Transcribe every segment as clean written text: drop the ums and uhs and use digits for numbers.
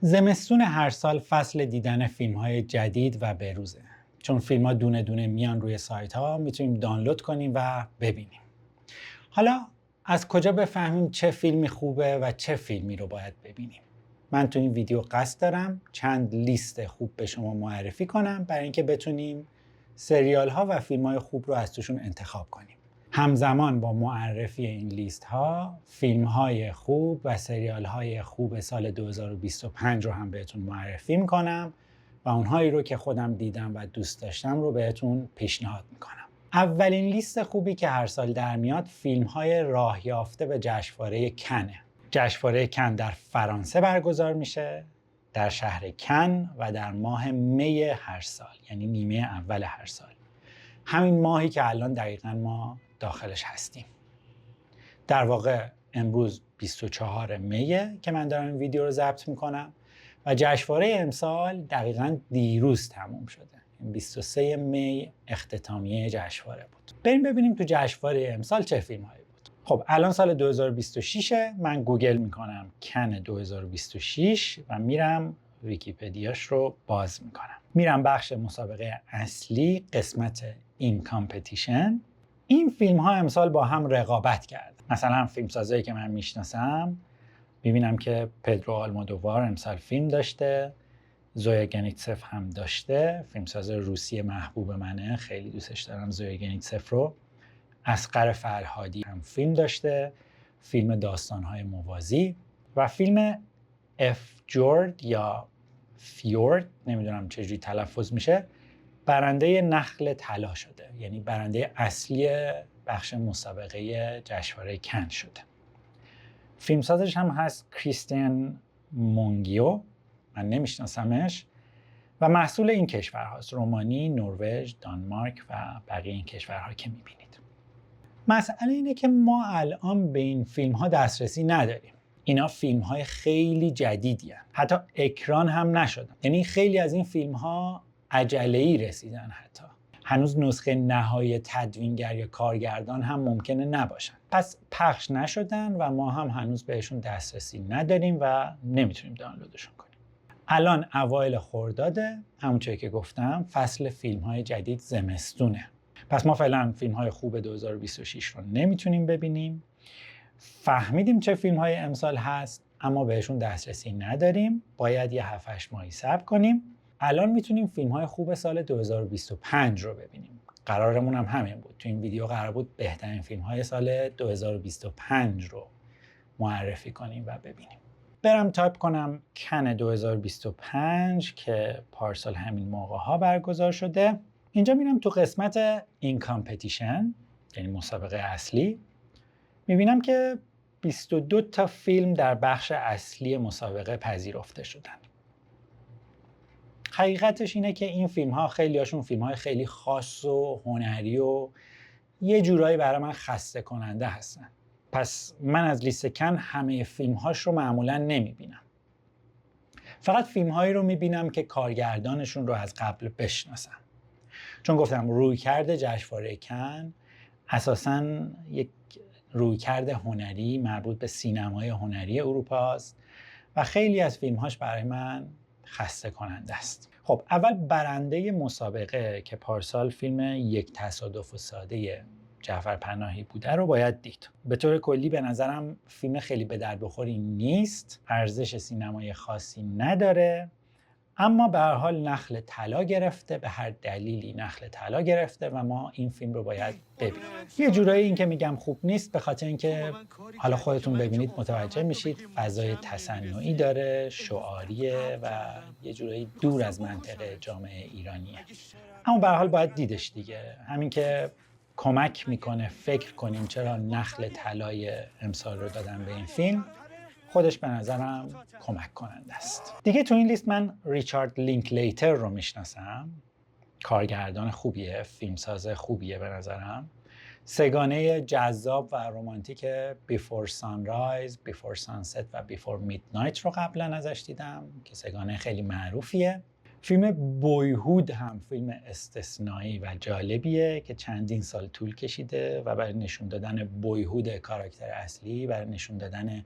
زمستون هر سال فصل دیدن فیلم‌های جدید و بروزه. چون فیلم‌ها دونه دونه میان روی سایت‌ها، میتونیم دانلود کنیم و ببینیم. حالا از کجا بفهمیم چه فیلمی خوبه و چه فیلمی رو باید ببینیم؟ من تو این ویدیو قصد دارم چند لیست خوب به شما معرفی کنم برای اینکه بتونیم سریال‌ها و فیلم‌های خوب رو از توشون انتخاب کنیم. همزمان با معرفی این لیست ها فیلم های خوب و سریال های خوب سال 2025 رو هم بهتون معرفی میکنم و اونهایی رو که خودم دیدم و دوست داشتم رو بهتون پیشنهاد میکنم. اولین لیست خوبی که هر سال در میاد فیلم های راه یافته به جشنواره کنه. جشنواره کن در فرانسه برگزار میشه، در شهر کن و در ماه می هر سال، یعنی نیمه اول هر سال. همین ماهی که الان دقیقاً ما داخلش هستیم. در واقع امروز 24 میه که من دارم این ویدیو رو ضبط میکنم و جشنواره امسال دقیقاً دیروز تموم شده. 23 می اختتامیه جشنواره بود. بریم ببینیم تو جشنواره امسال چه فیلم‌هایی بود. خب الان سال 2026 من گوگل میکنم کن 2026 و میرم ویکی‌پدیاش رو باز میکنم. میرم بخش مسابقه اصلی قسمت این کامپتیشن. این فیلم ها امسال با هم رقابت کرد. مثلا فیلمسازایی که من میشناسم میبینم که پدرو آلمودووار امسال فیلم داشته، زویا گنیتسف هم داشته، فیلمساز روسی محبوب منه، خیلی دوستش دارم زویا گنیتسف رو. اصغر فرهادی هم فیلم داشته، فیلم داستان‌های موازی و فیلم اف جورد یا فیورد، نمیدونم چجوری تلفظ میشه، برنده نخل طلا شده، یعنی برنده اصلی بخش مسابقه جشنواره کن شده. فیلمسازش هم هست کریستین مونگیو، من نمیشناسمش و محصول این کشورهاست: رومانی، نروژ، دانمارک و بقیه این کشورها که میبینید. مسئله اینه که ما الان به این فیلم ها دسترسی نداریم. اینا فیلم های خیلی جدیدی هستند. حتی اکران هم نشدن. یعنی خیلی از این فیلم ها عجله‌ای رسیدن، حتی هنوز نسخه نهایی تدوینگر یا کارگردان هم ممکنه نباشن. پس پخش نشدن و ما هم هنوز بهشون دسترسی نداریم و نمیتونیم دانلودشون کنیم. الان اوایل خرداده، همونطوری که گفتم فصل فیلم های جدید زمستونه. پس ما فعلا فیلم های خوب 2026 رو نمیتونیم ببینیم. فهمیدیم چه فیلم های امسال هست اما بهشون دسترسی نداریم. باید یه 7-8 ماهی صبر کنیم. الان میتونیم فیلم های خوب سال 2025 رو ببینیم. قرارمون هم همین بود. تو این ویدیو قرار بود بهترین فیلم های سال 2025 رو معرفی کنیم و ببینیم. برم تایپ کنم کن 2025 که پارسال همین موقع ها برگزار شده. اینجا میرم تو قسمت این کامپتیشن، یعنی مسابقه اصلی. میبینم که 22 تا فیلم در بخش اصلی مسابقه پذیرفته شدن. حقیقتش اینه که این فیلم ها خیلی هاشون فیلم های خیلی خاص و هنری و یه جورایی برای من خسته کننده هستن. پس من از لیست کن همه فیلم هاش رو معمولا نمیبینم. فقط فیلم هایی رو میبینم که کارگردانشون رو از قبل بشناسم. چون گفتم رویکرد جشنواره کن اساساً یک رویکرد هنری مربوط به سینمای هنری اروپا است و خیلی از فیلم‌هاش برای من خسته کننده است. خب اول برنده مسابقه که پارسال فیلم یک تصادف ساده جعفر پناهی بوده رو باید دید. به طور کلی به نظرم فیلم خیلی به درد بخوری نیست، ارزش سینمایی خاصی نداره، اما به هر حال نخل طلا گرفته، به هر دلیلی نخل طلا گرفته و ما این فیلم رو باید ببینیم. یه جورایی این که میگم خوب نیست به خاطر اینکه حالا خودتون ببینید متوجه میشید فضای تصنعی داره، شعاریه و یه جورایی دور از منطقه جامعه ایرانیه. اما به هر حال باید دیدش دیگه. همین که کمک میکنه فکر کنیم چرا نخل طلای امسال رو دادن به این فیلم، خودش به نظرم کمک کننده است. دیگه تو این لیست من ریچارد لینکلیتر رو میشناسم. کارگردان خوبیه، فیلمساز خوبیه به نظرم. سگانه جذاب و رمانتیک بیفور سانرایز، بیفور سانست و بیفور میدنایت رو قبلا ازش دیدم که سگانه خیلی معروفیه. فیلم بویهود هم فیلم استثنایی و جالبیه که چندین سال طول کشیده و برای نشون دادن بویهود کاراکتر اصلی، برای نشون دادن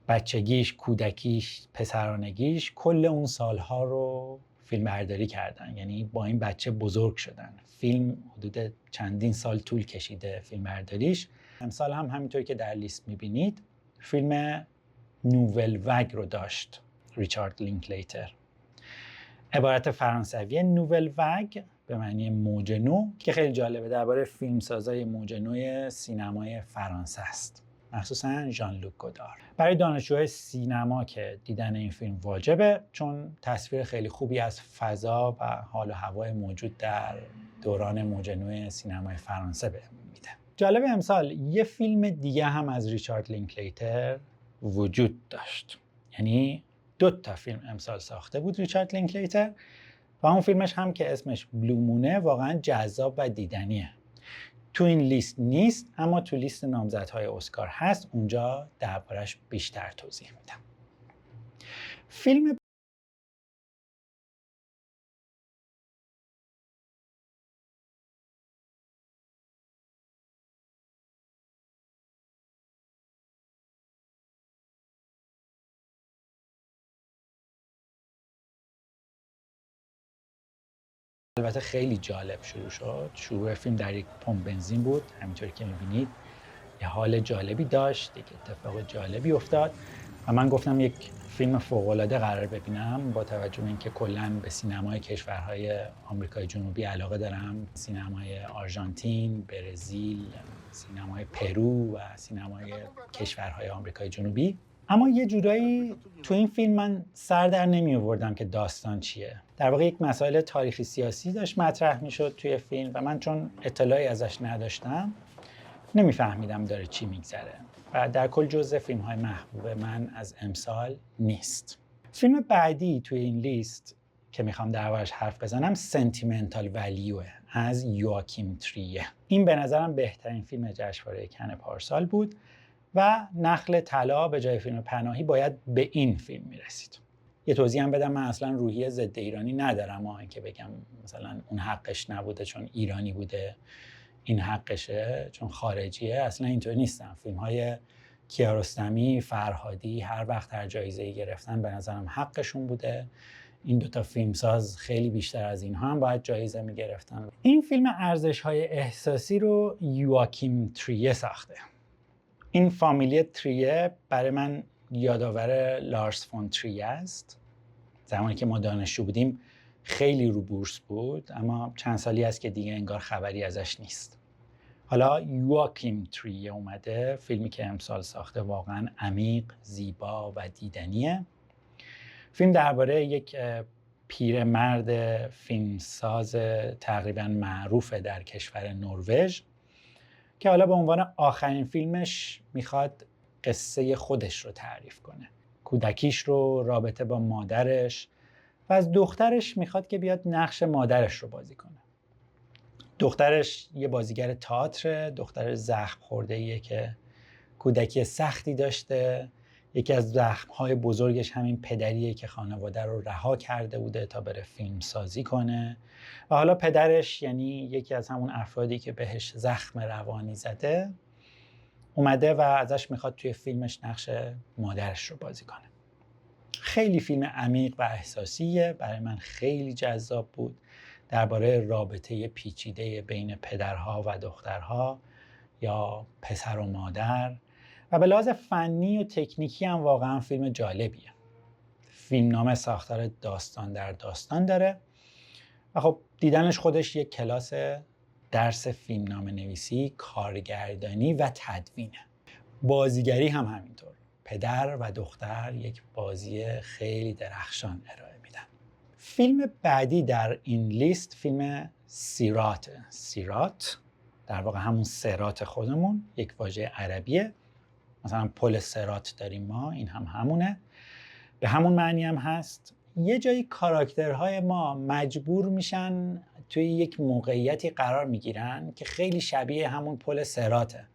بچگیش، کودکیش، پسرانگیش، کل اون سالها رو فیلم برداری کردن. یعنی با این بچه بزرگ شدن. فیلم حدود چندین سال طول کشیده فیلم برداریش. امسال هم همینطوری که در لیست میبینید فیلم نوول وگ رو داشت ریچارد لینکلیتر. عبارت فرانسوی نوول وگ به معنی موج نو که خیلی جالبه، درباره فیلمسازای موج نو سینمای فرانسه است، مخصوصا ژان لوک گودار. برای دانشجوهای سینما که دیدن این فیلم واجبه، چون تصویر خیلی خوبی از فضا و حال و هوای موجود در دوران موج نو سینمای فرانسه بهمون میده. جالب امسال یه فیلم دیگه هم از ریچارد لینکلیتر وجود داشت. یعنی 2 فیلم امسال ساخته بود ریچارد لینکلیتر و اون فیلمش هم که اسمش بلو مونه واقعا جذاب و دیدنیه. تو این لیست نیست اما تو لیست نامزدهای اسکار هست، اونجا دربارش بیشتر توضیح میدم. فیلم البته خیلی جالب شروع شد. شروع فیلم در یک پمپ بنزین بود، همینطوری که میبینید یه حال جالبی داشت، یک اتفاق جالبی افتاد و من گفتم یک فیلم فوق‌العاده قرار ببینم، با توجه به اینکه کلاً به سینمای کشورهای آمریکای جنوبی علاقه دارم، سینمای آرژانتین، برزیل، سینمای پرو و سینمای کشورهای آمریکای جنوبی. اما یه جورایی تو این فیلم من سر در نمی آوردم که داستان چیه. در واقع یک مسائل تاریخی سیاسی داشت مطرح میشد توی فیلم و من چون اطلاعی ازش نداشتم نمیفهمیدم داره چی میگذره و در کل جزء فیلم‌های محبوب من از امسال نیست. فیلم بعدی توی این لیست که میخوام دربارش حرف بزنم سنتیمنتال ولیو از یواکیم تریه. این به نظرم بهترین فیلم جشنواره کن پارسال بود و نخل طلا به جای فیلم پناهی باید به این فیلم میرسید. یه توضیح هم بدم، من اصلا روحیه ضد ایرانی ندارم، اینکه بگم مثلا اون حقش نبوده چون ایرانی بوده این حقشه چون خارجیه، اصلا اینطور نیستم. فیلم‌های کیارستمی، فرهادی هر وقت هر جایزه‌ای گرفتن به نظرم حقشون بوده. این 2 فیلمساز خیلی بیشتر از اینها هم باید جایزه می‌گرفتن. این فیلم ارزش‌های احساسی رو یواکیم تریه ساخته. این فامیلی تریه برای من یادآور لارس فون تریه است. زمانی که ما دانشجو بودیم خیلی رو بورس بود، اما چند سالی است که دیگه انگار خبری ازش نیست. حالا یواکیم تریه اومده، فیلمی که امسال ساخته واقعا عمیق، زیبا و دیدنیه. فیلم درباره یک پیرمرد فیلمساز تقریبا معروف در کشور نروژ که حالا به عنوان آخرین فیلمش میخواد قصه خودش رو تعریف کنه. کودکیش رو، رابطه با مادرش و از دخترش میخواد که بیاد نقش مادرش رو بازی کنه. دخترش یه بازیگر تئاتر، دختر زخم خورده‌ایه که کودکی سختی داشته. یکی از زخم‌های بزرگش همین پدریه که خانواده رو رها کرده بوده تا بره فیلم سازی کنه و حالا پدرش، یعنی یکی از همون افرادی که بهش زخم روانی زده، اومده و ازش میخواد توی فیلمش نقش مادرش رو بازی کنه. خیلی فیلم عمیق و احساسیه، برای من خیلی جذاب بود، درباره رابطه پیچیده بین پدرها و دخترها یا پسر و مادر و به لحاظ فنی و تکنیکی هم واقعا فیلم جالبیه. فیلمنامه ساختار داستان در داستان داره و خب دیدنش خودش یک کلاس درس فیلمنامه نویسی، کارگردانی و تدوینه. بازیگری هم همینطور. پدر و دختر یک بازی خیلی درخشان ارائه میدن. فیلم بعدی در این لیست فیلم سیراته. سیرات در واقع همون صراط خودمون، یک واژه عربیه. مثلا پل صراط داریم ما، این هم همونه، به همون معنی هم هست. یه جایی کاراکترهای ما مجبور میشن توی یک موقعیتی قرار میگیرن که خیلی شبیه همون پل صراطه.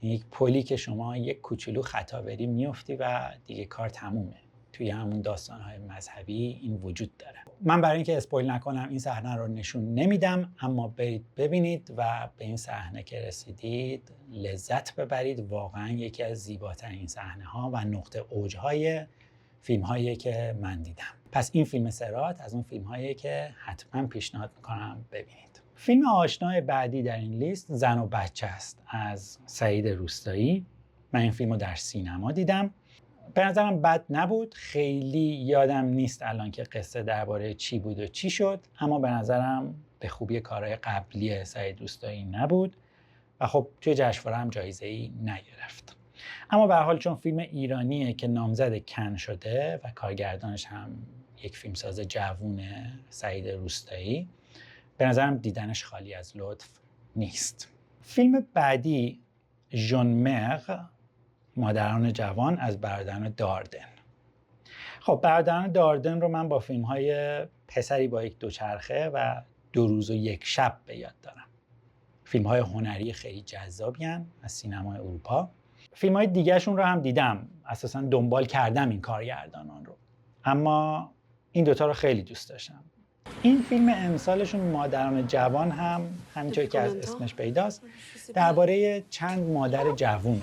یک پلی که شما یک کوچولو خطا بری میفتی و دیگه کار تمومه. توی همون داستان‌های مذهبی این وجود داره. من برای اینکه اسپویل نکنم این صحنه رو نشون نمیدم، اما برید ببینید و به این صحنه که رسیدید لذت ببرید. واقعا یکی از زیباترین صحنه‌ها و نقطه اوج‌های فیلم‌هایی که من دیدم. پس این فیلم صراط از اون فیلم‌هایی که حتما پیشنهاد می‌کنم ببینید. فیلم آشنای بعدی در این لیست زن و بچه است از سعید روستایی. من این فیلم رو در سینما دیدم. به نظرم بد نبود. خیلی یادم نیست الان که قصه درباره چی بود و چی شد، اما به نظرم به خوبی کارهای قبلی سعید روستایی نبود و خب توی جشنواره هم جایزه‌ای نگرفت. اما به هر حال چون فیلم ایرانیه که نامزد کن شده و کارگردانش هم یک فیلمساز جوونه، سعید روستایی، به نظرم دیدنش خالی از لطف نیست. فیلم بعدی ژون مرغ، مادران جوان از برادران داردن. خب برادران داردن رو من با فیلم‌های پسری با یک دوچرخه و 2 روز و 1 شب به یاد دارم. فیلم‌های هنری خیلی جذابی هستند از سینمای اروپا. فیلم‌های دیگه‌شون رو هم دیدم، اساساً دنبال کردم این کارگردانان رو، اما این دوتا رو خیلی دوست داشتم. این فیلم امسالشون مادران جوان هم همینطور که از اسمش پیداست درباره چند مادر جوونه.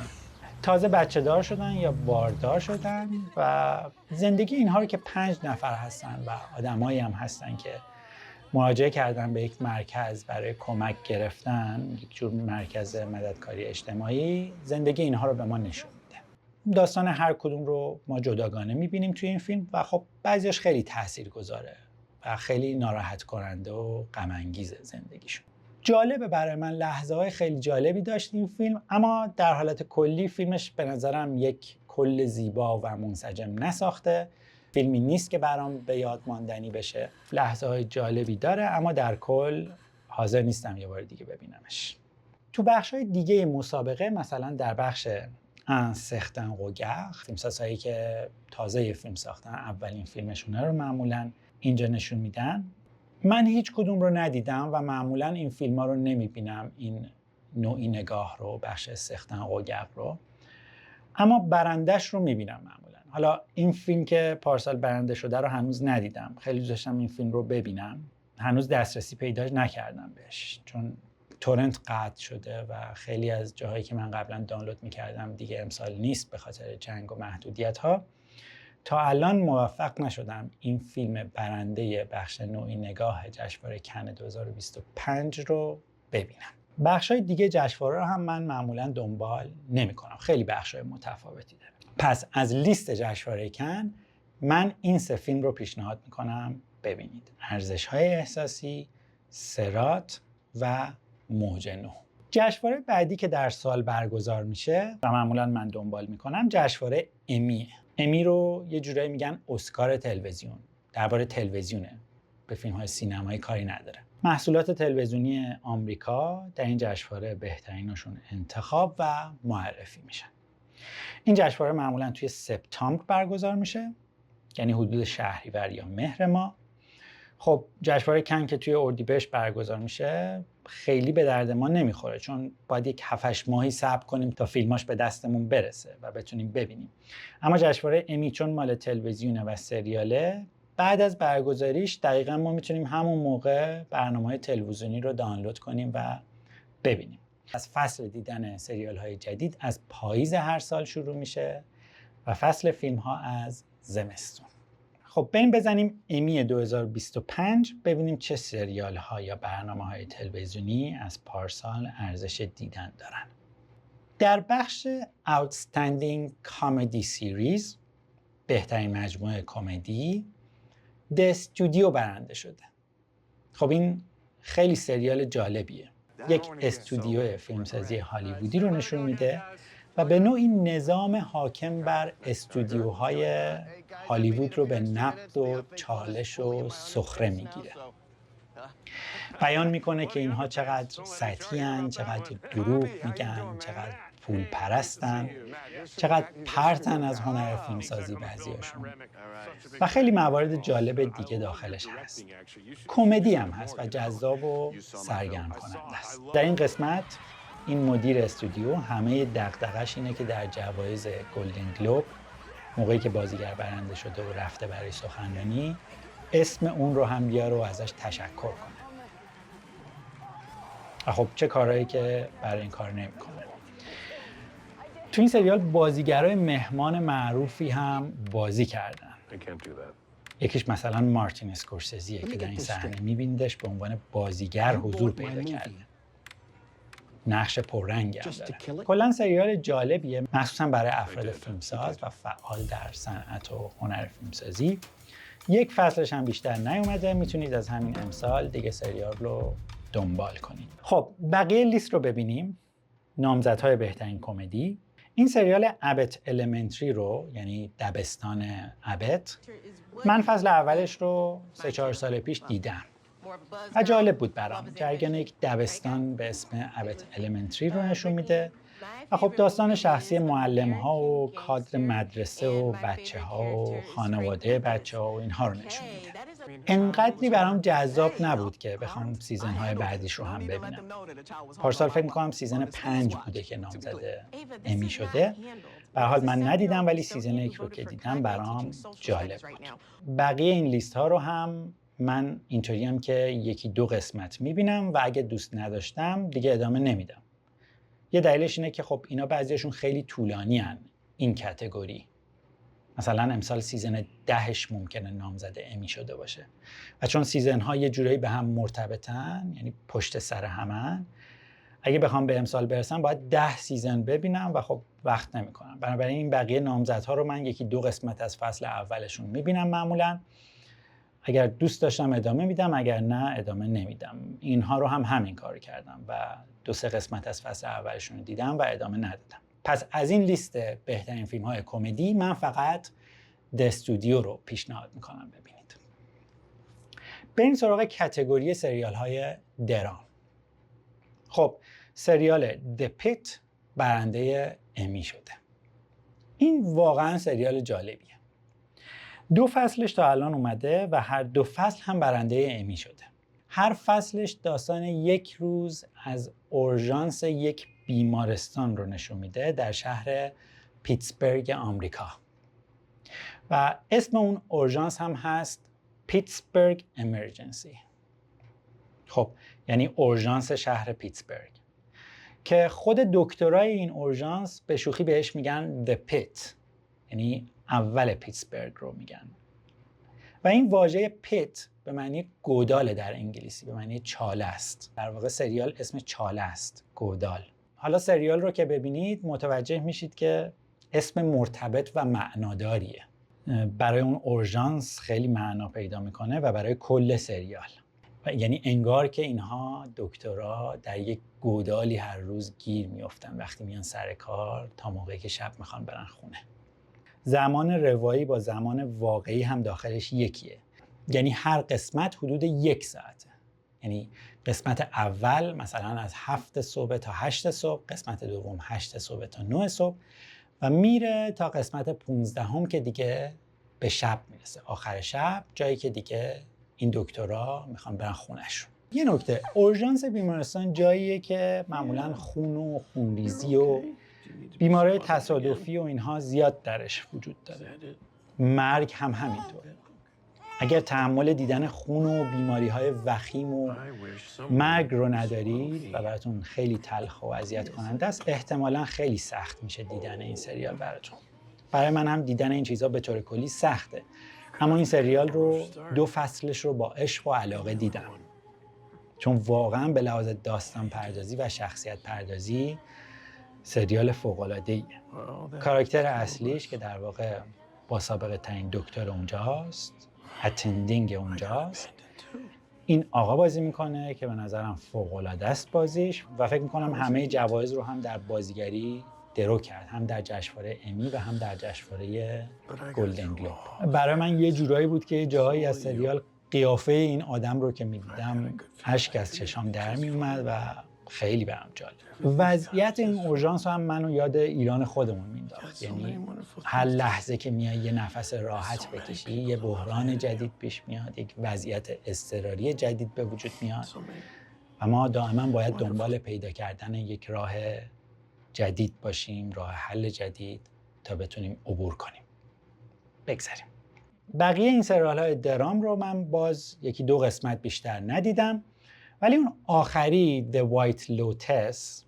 تازه بچه دار شدن یا باردار شدن و زندگی اینها رو که 5 نفر هستن و آدمایی هم هستن که مراجعه کردن به یک مرکز برای کمک گرفتن، یک جور مرکز مددکاری اجتماعی، زندگی اینها رو به ما نشون میده. داستان هر کدوم رو ما جداگانه میبینیم توی این فیلم و خب بعضیش خیلی تاثیرگذاره و خیلی ناراحت کننده و غم انگیزه زندگیشون. جالبه برای من، لحظه‌های خیلی جالبی داشت این فیلم، اما در حالت کلی فیلمش به نظرم یک کل زیبا و منسجم نساخته. فیلمی نیست که برام به یاد ماندنی بشه. لحظه‌های جالبی داره اما در کل حاضر نیستم یه بار دیگه ببینمش. تو بخش‌های دیگه مسابقه، مثلا در بخش ان سختن قوگر، فیلمسازهایی که تازه فیلم ساختن اولین فیلمشونه رو معمولاً اینجا نشون میدن. من هیچ کدوم رو ندیدم و معمولاً این فیلم‌ها رو نمیبینم، این نوعی نگاه رو، بخش سختن قوگر رو، اما برندش رو میبینم معمولاً. حالا این فیلم که پارسال برنده شده رو هنوز ندیدم. خیلی دوست داشتم این فیلم رو ببینم. هنوز دسترسی پیدا نکردم بهش چون تورنت قطع شده و خیلی از جاهایی که من قبلا دانلود میکردم دیگه امسال نیست به خاطر جنگ و محدودیت‌ها. تا الان موفق نشدم این فیلم برنده بخش نوعی نگاه جشنواره کن 2025 رو ببینم. بخش‌های دیگه جشنواره رو هم من معمولاً دنبال نمی‌کنم. خیلی بخش‌های متفاوتی داره. پس از لیست جشنواره کن من این 3 فیلم رو پیشنهاد می‌کنم ببینید: ارزش‌های احساسی، صراط و موج 9. جشنواره بعدی که در سال برگزار میشه و معمولاً من دنبال می‌کنم جشنواره امیه. امی رو یه جورایی میگن اسکار تلویزیون. درباره تلویزیونه، به فیلم‌های سینمایی کاری نداره. محصولات تلویزیونی آمریکا در این جشنواره بهترینشون انتخاب و معرفی میشن. این جشنواره معمولاً توی سپتامبر برگزار میشه، یعنی حدود شهریور یا مهر ماه. خب جشنواره کن که توی اردیبهشت برگزار میشه خیلی به درد ما نمیخوره، چون باید یک 7-8 ماهی صبر کنیم تا فیلماش به دستمون برسه و بتونیم ببینیم. اما جشنواره امی چون مال تلویزیونه و سریاله، بعد از برگزاریش دقیقاً ما میتونیم همون موقع برنامه‌های تلویزیونی رو دانلود کنیم و ببینیم. از فصل دیدن سریال‌های جدید از پاییز هر سال شروع میشه و فصل فیلم‌ها از زمستون. خب بریم بزنیم امی 2025 ببینیم چه سریال‌ها یا برنامه‌های تلویزیونی از پارسال ارزش دیدن دارن. در بخش Outstanding Comedy Series، بهترین مجموعه کمدی، The Studio برنده شده. خب این خیلی سریال جالبیه. یک استودیو فیلمسازی هالیوودی رو نشون میده و به نوعی نظام حاکم بر استودیوهای هالیوود رو به نقد و چالش و سخره میگیره. بیان میکنه که اینها چقدر سطحی‌اند، چقدر دروغ میگن، چقدر پول پرستن، چقدر پرتن از هنر فیلمسازی بعضیاشون و خیلی موارد جالب دیگه داخلش هست. کمدی هم هست و جذاب و سرگرم کننده است. در این قسمت این مدیر استودیو همه دغدغش اینه که در جوایز گلدن گلوب موقعی که بازیگر برنده شده و رفته برای سخنرانی اسم اون رو هم بیاره و ازش تشکر کنه. خب چه کارهایی که برای این کار نمی‌کنه. تو این سریال بازیگرای مهمان معروفی هم بازی کردن. یکیش مثلا مارتین اسکورسزیه که در این صحنه می‌بینیدش به عنوان بازیگر حضور پیدا کرده. نقش پررنگی هم داره. کلاً سریال جالبیه، مخصوصاً برای افراد فیلمساز و فعال در صنعت و هنر فیلمسازی. یک فصلش هم بیشتر نیومده، میتونید از همین امسال دیگه سریال رو دنبال کنید. خب بقیه لیست رو ببینیم. نامزدهای بهترین کمدی. این سریال ابت الیمنتری رو، یعنی دبستان ابت، من فصل اولش رو 3-4 سال پیش دیدم و جالب بود برام. جریان یک دبستان به اسم ابت الیمنتری رو نشون میده و خب داستان شخصی معلم‌ها و کادر مدرسه و بچه‌ها و خانواده بچه‌ها و اینها رو نشون میده. انقدری برام جذاب نبود که بخوام سیزن‌های بعدیش رو هم ببینم. پارسال فکر می‌کنم سیزن 5 بوده که نامزد امی شده. به هر حال من ندیدم، ولی سیزن 1 رو که دیدم برام جالب بود. بقیه این لیست‌ها رو هم من اینطوریم که 1-2 قسمت می‌بینم و اگه دوست نداشتم دیگه ادامه نمیدم. یه دلیلش اینه که خب اینا بعضیشون خیلی طولانی هن این کتگوری. مثلا امسال سیزن 10 ممکنه نامزد امی شده باشه و چون سیزن ها یه جورایی به هم مرتبطن، یعنی پشت سر همن، اگه بخوام به امسال برسم باید 10 سیزن ببینم و خب وقت نمیکنم. بنابراین این بقیه نامزدها رو من 1-2 قسمت از فصل اولشون میبینم معمولا. اگر دوست داشتم ادامه میدم، اگر نه ادامه نمیدم. اینها رو هم همین کار کردم و 2-3 قسمت از فصل اولشون رو دیدم و ادامه ندادم. پس از این لیست بهترین فیلم های کمدی من فقط د استودیو رو پیشنهاد میکنم ببینید. بریم سراغ کتگوری سریال های درام. خب سریال د پیت برنده امی شده. این واقعا سریال جالبیه. 2 فصلش تا الان اومده و هر 2 فصل هم برنده امی شده. هر فصلش داستان یک روز از اورژانس یک بیمارستان رو نشون میده در شهر پیتسبرگ آمریکا. و اسم اون اورژانس هم هست پیتسبرگ امرجنسی. خب یعنی اورژانس شهر پیتسبرگ که خود دکترای این اورژانس به شوخی بهش میگن The Pit، یعنی اول پیتسبرگ رو میگن. و این واژه پیت به معنی گودال در انگلیسی، به معنی چاله است. در واقع سریال اسم چاله است، گودال. حالا سریال رو که ببینید متوجه میشید که اسم مرتبط و معناداریه. برای اون اورژانس خیلی معنا پیدا میکنه و برای کل سریال. یعنی انگار که اینها دکترها در یک گودالی هر روز گیر میافتن وقتی میان سر کار تا موقعی که شب میخوان برن خونه. زمان روایی با زمان واقعی هم داخلش یکیه. یعنی هر قسمت حدود 1 ساعته. یعنی قسمت اول مثلا از 7 صبح تا 8 صبح، قسمت دوم 8 صبح تا 9 صبح و میره تا قسمت 15 هم که دیگه به شب میرسه. آخر شب جایی که دیگه این دکترها میخوان برن خونهشون. یه نکته، اورژانس بیمارستان جاییه که معمولا خون و خونریزی و بیماری تصادفی و اینها زیاد درش وجود داره. مرگ هم همینطوره. اگر تحمل دیدن خون و بیماری‌های وخیم و مرگ رو ندارید و براتون خیلی تلخ و اذیت کننده است، احتمالاً خیلی سخت میشه دیدن این سریال براتون. برای من هم دیدن این چیزا به طور کلی سخته. اما این سریال رو 2 فصلش رو با عشق و علاقه دیدم. چون واقعاً به لحاظ داستان پردازی و شخصیت پردازی سریال فوق‌العاده‌ایه. کاراکتر اصلیش که در واقع با سابقه ترین دکتر اونجاست، اتندینگ اونجاست، این آقا بازی میکنه که به نظرم فوق‌العاده است بازیش و فکر میکنم همه جوایز رو هم در بازیگری درو کرد، هم در جشنواره امی و هم در جشنواره گلدن گلوب. برای من یه جورایی بود که جاهایی از سریال قیافه این آدم رو که میدیدم اشک از چشام در میومد و خیلی برام جالب. وضعیت این اورژانس هم منو یاد ایران خودمون مینداخت. یعنی هر لحظه که میای یه نفس راحت بکشی، یه بحران جدید پیش میاد، یک وضعیت اضطراری جدید به وجود میاد و ما دائما باید دنبال پیدا کردن یک راه جدید باشیم، راه حل جدید تا بتونیم عبور کنیم. بگذاریم. بقیه این سریال‌های درام رو من باز 1-2 قسمت بیشتر ندیدم، ولی اون آخری The White Lotus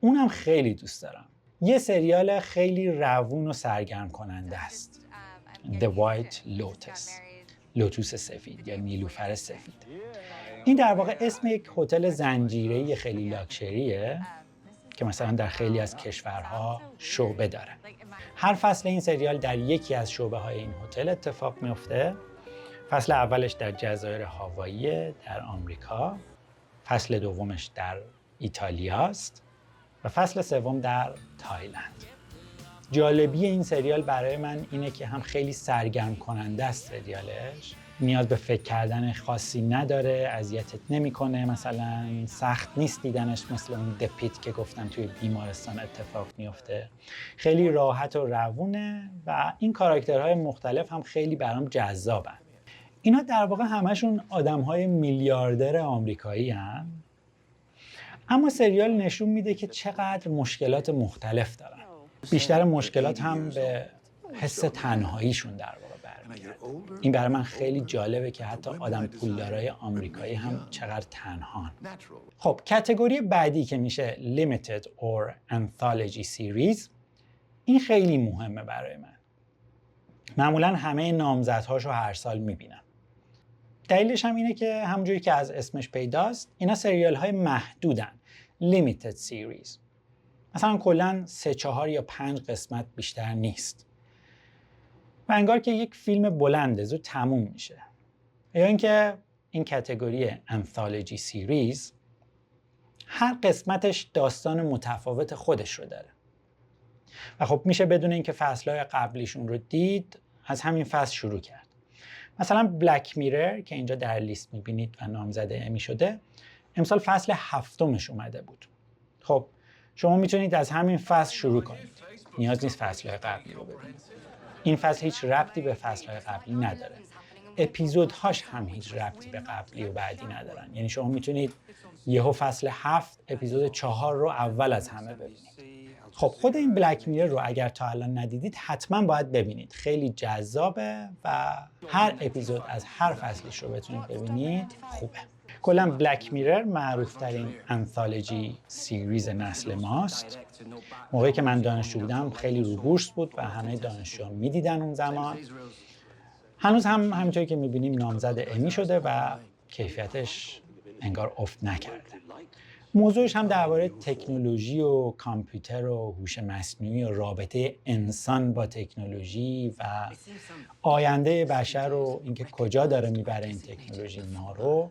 اونم خیلی دوست دارم. یه سریال خیلی روون و سرگرم کننده است. The White Lotus، لوتوس سفید یا نیلوفر سفید. این در واقع اسم یک هتل زنجیره‌ای خیلی لاکچریه که مثلا در خیلی از کشورها شعبه داره. هر فصل این سریال در یکی از شعبه‌های این هتل اتفاق میفته. فصل اولش در جزایر هاوایی در آمریکا، فصل دومش در ایتالیا است و فصل سوم در تایلند. جالبی این سریال برای من اینه که هم خیلی سرگرم کننده است سریالش، نیاز به فکر کردن خاصی نداره، اذیتت نمیکنه، مثلا سخت نیست دیدنش مثل اون دپیت که گفتم توی بیمارستان اتفاق میفته. خیلی راحت و روونه و این کاراکترهای مختلف هم خیلی برام جذابن. اینا در واقع همشون آدمهای میلیاردر آمریکایی هن. اما سریال نشون میده که چقدر مشکلات مختلف دارن. بیشتر مشکلات هم به حس تنهاییشون در واقع برمیگرده. این برای من خیلی جالبه که حتی آدم پولدارای آمریکایی هم چقدر تنهان. خب کاتگوری بعدی که میشه Limited or Anthology Series، این خیلی مهمه برای من. معمولا همه نامزدهاشو هر سال میبینم. دلیلش هم اینه که همونجوری که از اسمش پیداست، اینا سریال های محدودن. Limited Series. مثلا کلاً 3، 4 یا 5 قسمت بیشتر نیست. و انگار که یک فیلم بلنده زود تموم میشه. یا اینکه این کاتگوری Anthology Series هر قسمتش داستان متفاوت خودش رو داره. و خب میشه بدون اینکه فصلهای قبلیشون رو دید از همین فصل شروع کرد. مثلا بلک میرر که اینجا در لیست میبینید و نامزد امی شده، امسال فصل 7مش اومده بود. خب شما میتونید از همین فصل شروع کنید. نیاز نیست فصلهای قبلی رو ببینید. این فصل هیچ ربطی به فصلهای قبلی نداره. اپیزودهاش هم هیچ ربطی به قبلی و بعدی ندارن. یعنی شما میتونید یهو فصل 7 اپیزود 4 رو اول از همه ببینید. خب خود این بلک میرر رو اگر تا الان ندیدید حتما باید ببینید. خیلی جذابه و هر اپیزود از هر فصلش رو بتونید ببینید خوبه. کلا بلک میرر معروفترین انثولوژی سیریز نسل ماست. موقعی که من دانشجو بودم خیلی رو بورس بود و همه دانشجوها میدیدن اون زمان. هنوز هم همینطوری که میبینیم نامزد امی شده و کیفیتش انگار افت نکرده. موضوعش هم درباره تکنولوژی و کامپیوتر و هوش مصنوعی و رابطه انسان با تکنولوژی و آینده بشر و اینکه کجا داره میبره این تکنولوژی ما رو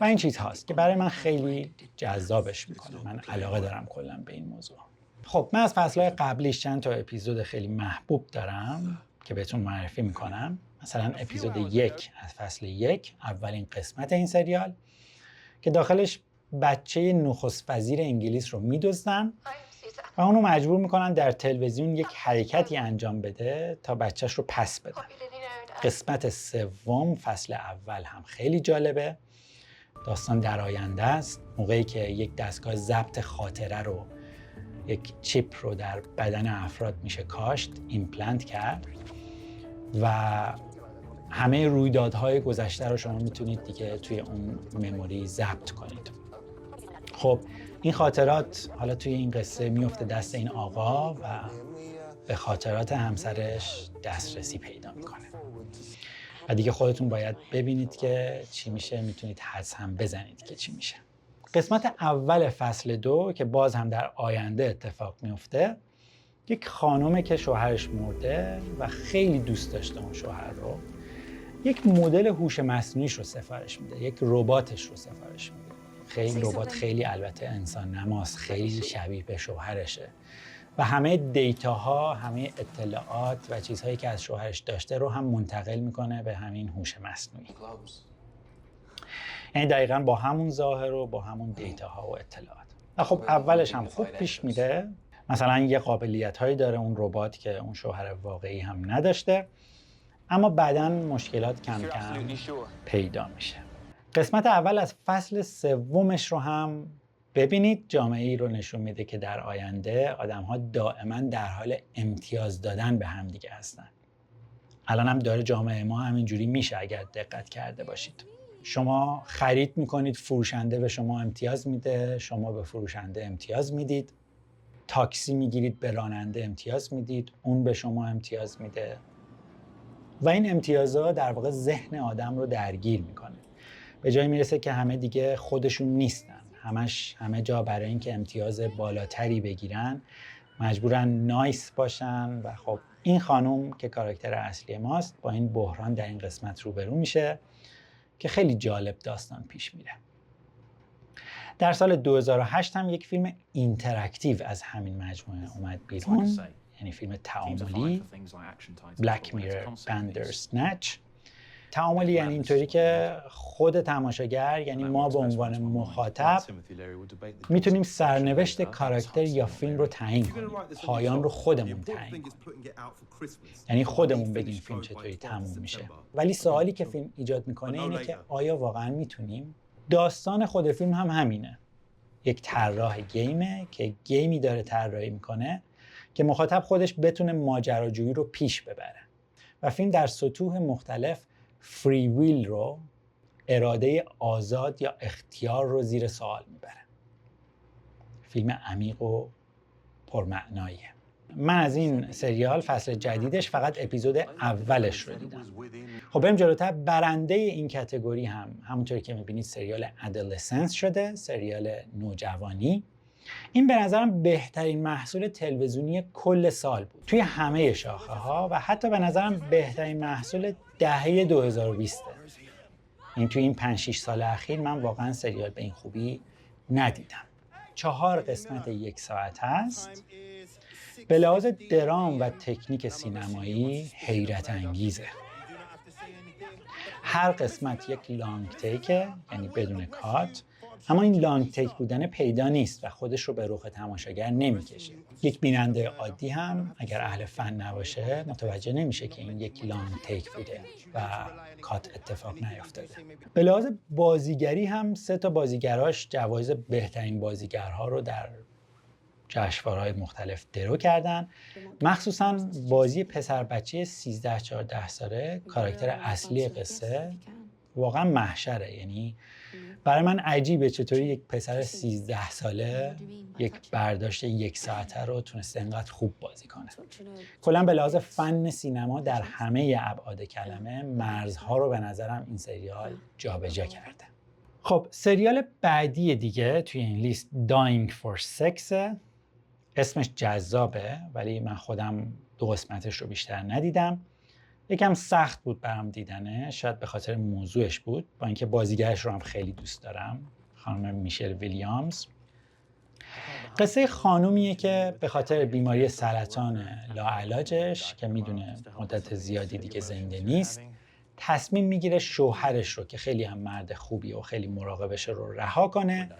و این چیز هاست که برای من خیلی جذابش میکنه. من علاقه دارم کلا به این موضوع. خب من از فصلهای قبلیش چند تا اپیزود خیلی محبوب دارم که بهتون معرفی میکنم. مثلا اپیزود 1 از فصل 1، اولین قسمت این سریال که داخلش بچه نخست وزیر انگلیس رو میدزدن و اونو مجبور میکنن در تلویزیون یک حرکتی انجام بده تا بچهش رو پس بدن. قسمت 3 فصل اول هم خیلی جالبه. داستان در آینده است. موقعی که یک دستگاه ضبط خاطره رو، یک چیپ رو در بدن افراد میشه کاشت، ایمپلنت کرد و همه رویدادهای گذشته رو شما میتونید دیگه توی اون مموری ضبط کنید. خب این خاطرات حالا توی این قصه میفته دست این آقا و به خاطرات همسرش دسترسی پیدا میکنه و دیگه خودتون باید ببینید که چی میشه. میتونید حدس هم بزنید که چی میشه. قسمت اول فصل 2 که باز هم در آینده اتفاق میفته، یک خانومه که شوهرش مرده و خیلی دوست داشته اون شوهر رو، یک مدل هوش مصنوعیش رو سفارش میده، یک رباتش رو سفارش میده. خیلی ربات، خیلی البته انسان نماست، خیلی شبیه به شوهرشه و همه دیتاها، همه اطلاعات و چیزهایی که از شوهرش داشته رو هم منتقل میکنه به همین هوش مصنوعی. یعنی دقیقاً با همون ظاهر و با همون دیتاها و اطلاعات. و خب اولش هم خوب پیش میره. مثلا یه قابلیت‌هایی داره اون ربات که اون شوهر واقعی هم نداشته، اما بعداً مشکلات کم کم پیدا میشه. قسمت اول از فصل 3 رو هم ببینید. جامعه‌ای رو نشون میده که در آینده آدم‌ها دائما در حال امتیاز دادن به همدیگه هستن. الان هم داره جامعه ما همینجوری میشه اگر دقت کرده باشید. شما خرید میکنید، فروشنده به شما امتیاز میده، شما به فروشنده امتیاز میدید. تاکسی میگیرید، به راننده امتیاز میدید، اون به شما امتیاز میده. و این امتیازها در واقع ذهن آدم رو درگیر میکنه. به جایی میرسه که همه دیگه خودشون نیستن. همه جا برای اینکه امتیاز بالاتری بگیرن مجبورن نایس باشن و خب این خانم که کاراکتر اصلی ماست با این بحران در این قسمت روبرو میشه که خیلی جالب داستان پیش میره. در سال 2008 هم یک فیلم اینتراکتیو از همین مجموعه اومد بیرون، یعنی فیلم تعاملی، بلک میرر باندرسنچ. تعاملی یعنی اینطوری که خود تماشاگر، یعنی ما به عنوان مخاطب میتونیم سرنوشت کاراکتر یا فیلم رو تعیین کنیم، پایان رو خودمون تعیین کنیم، یعنی خودمون بگیم فیلم چطوری تموم میشه. ولی سوالی که فیلم ایجاد میکنه اینه که آیا واقعا میتونیم؟ داستان خود فیلم هم همینه. یک طراح گیمه که گیمی داره طراحی میکنه که مخاطب خودش بتونه ماجراجویی رو پیش ببره و فیلم در سطوح مختلف فری ویل رو، اراده آزاد یا اختیار رو زیر سوال میبره. فیلم عمیق و پرمعناییه. من از این سریال فصل جدیدش فقط اپیزود اولش رو دیدم. خب بریم جلوتر. برنده این کتگوری هم همونطوری که میبینید سریال ادولسنس شده، سریال نوجوانی. این به نظرم بهترین محصول تلویزیونی کل سال بود توی همه شاخه ها و حتی به نظرم بهترین محصول دهه 2020. این توی این 5-6 سال اخیر من واقعا سریال به این خوبی ندیدم. 4 قسمت 1 ساعت هست. به لحاظ درام و تکنیک سینمایی حیرت انگیزه. هر قسمت یک لانگ تیکه، یعنی بدون کات، اما این لانگ تیک بودن پیدا نیست و خودش رو به رخ تماشاگر نمیکشه. یک بیننده عادی هم اگر اهل فن نباشه متوجه نمیشه که این یک لانگ تیک بوده و کات اتفاق نیفتاده. به لحاظ بازیگری هم 3 تا بازیگراش جوایز بهترین بازیگرها رو در جشنواره‌های مختلف درو کردن. مخصوصا بازی پسر بچه 13-14 ساله، کاراکتر اصلی قصه، واقعا محشره. یعنی برای من عجیبه چطوری یک پسر 13 ساله یک برداشت 1 ساعته رو تونسته انقدر خوب بازی کنه. کلا به لحاظ فن سینما در همه ابعاد کلمه مرزها رو به نظرم این سریال جابجا کرده. خب سریال بعدی دیگه توی این لیست Dying for Sex. اسمش جذابه ولی من خودم 2 قسمتش رو بیشتر ندیدم. یکم سخت بود برام دیدنه، شاید به خاطر موضوعش بود، با اینکه بازیگرش رو هم خیلی دوست دارم، خانم میشل ویلیامز. قصه خانومیه که به خاطر بیماری سرطان لاعلاجش که میدونه مدت زیادی دیگه زنده نیست، تصمیم میگیره شوهرش رو که خیلی هم مرد خوبی و خیلی مراقبشه رو رها کنه،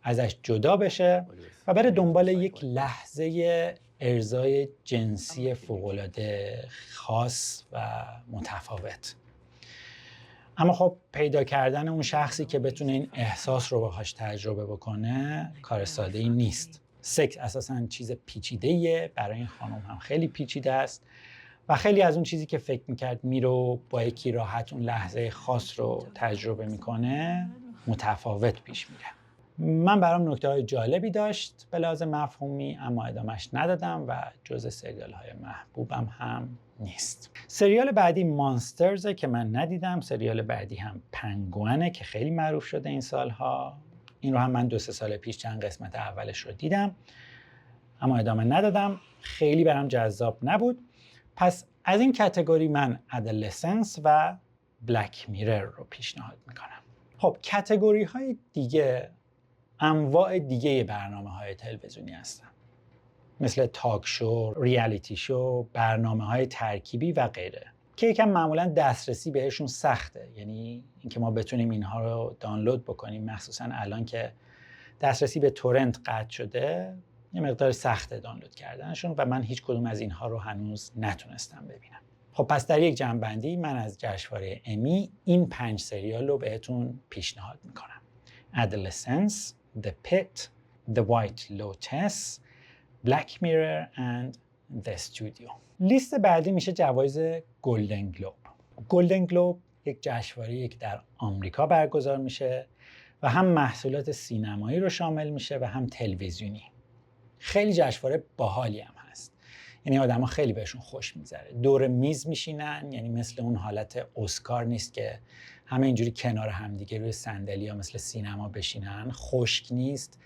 ازش جدا بشه و بره دنبال یک لحظه ارضای جنسی فوق‌العاده خاص و متفاوت. اما خب پیدا کردن اون شخصی که بتونه این احساس رو باهاش تجربه بکنه کار ساده‌ای نیست. سکس اساساً چیز پیچیده‌ایه، برای این خانم هم خیلی پیچیده است و خیلی از اون چیزی که فکر میکرد میره با یکی راحت اون لحظه خاص رو تجربه میکنه متفاوت پیش میره. من برام نکته‌های جالبی داشت به لحاظ مفهومی، اما ادامهش ندادم و جزء سریال‌های محبوبم هم نیست. سریال بعدی مانسترزه که من ندیدم. سریال بعدی هم پنگوئنه که خیلی معروف شده این سالها. این رو هم من 2-3 سال پیش چند قسمت اولش رو دیدم اما ادامه ندادم، خیلی برام جذاب نبود. پس از این کتگوری من ادولسنس و بلک میرر رو پیشنهاد میکنم. خب کتگوری های دیگه انواع دیگه برنامه‌های تلویزیونی هستن، مثل تاک شو، ریالیتی شو، برنامه‌های ترکیبی و غیره که یکم معمولاً دسترسی بهشون سخته. یعنی اینکه ما بتونیم اینها رو دانلود بکنیم، مخصوصاً الان که دسترسی به تورنت قطع شده، یه مقدار سخته دانلود کردنشون و من هیچ کدوم از اینها رو هنوز نتونستم ببینم. خب پس در یک جمع‌بندی من از جشنواره امی این 5 سریال رو بهتون پیشنهاد میکنم: Adolescence, The Pit, The White Lotus, Black Mirror and The Studio. لیست بعدی میشه جوایز گلدن گلوب. گلدن گلوب یک جشنواره‌ای که در آمریکا برگزار میشه و هم محصولات سینمایی رو شامل میشه و هم تلویزیونی. خیلی جشنواره باحالی هم هست. یعنی آدما خیلی بهشون خوش میگذره. دور میز میشینن، یعنی مثل اون حالت اسکار نیست که همه اینجوری کنار همدیگه روی صندلی‌ها مثل سینما بشینن. خشک نیست.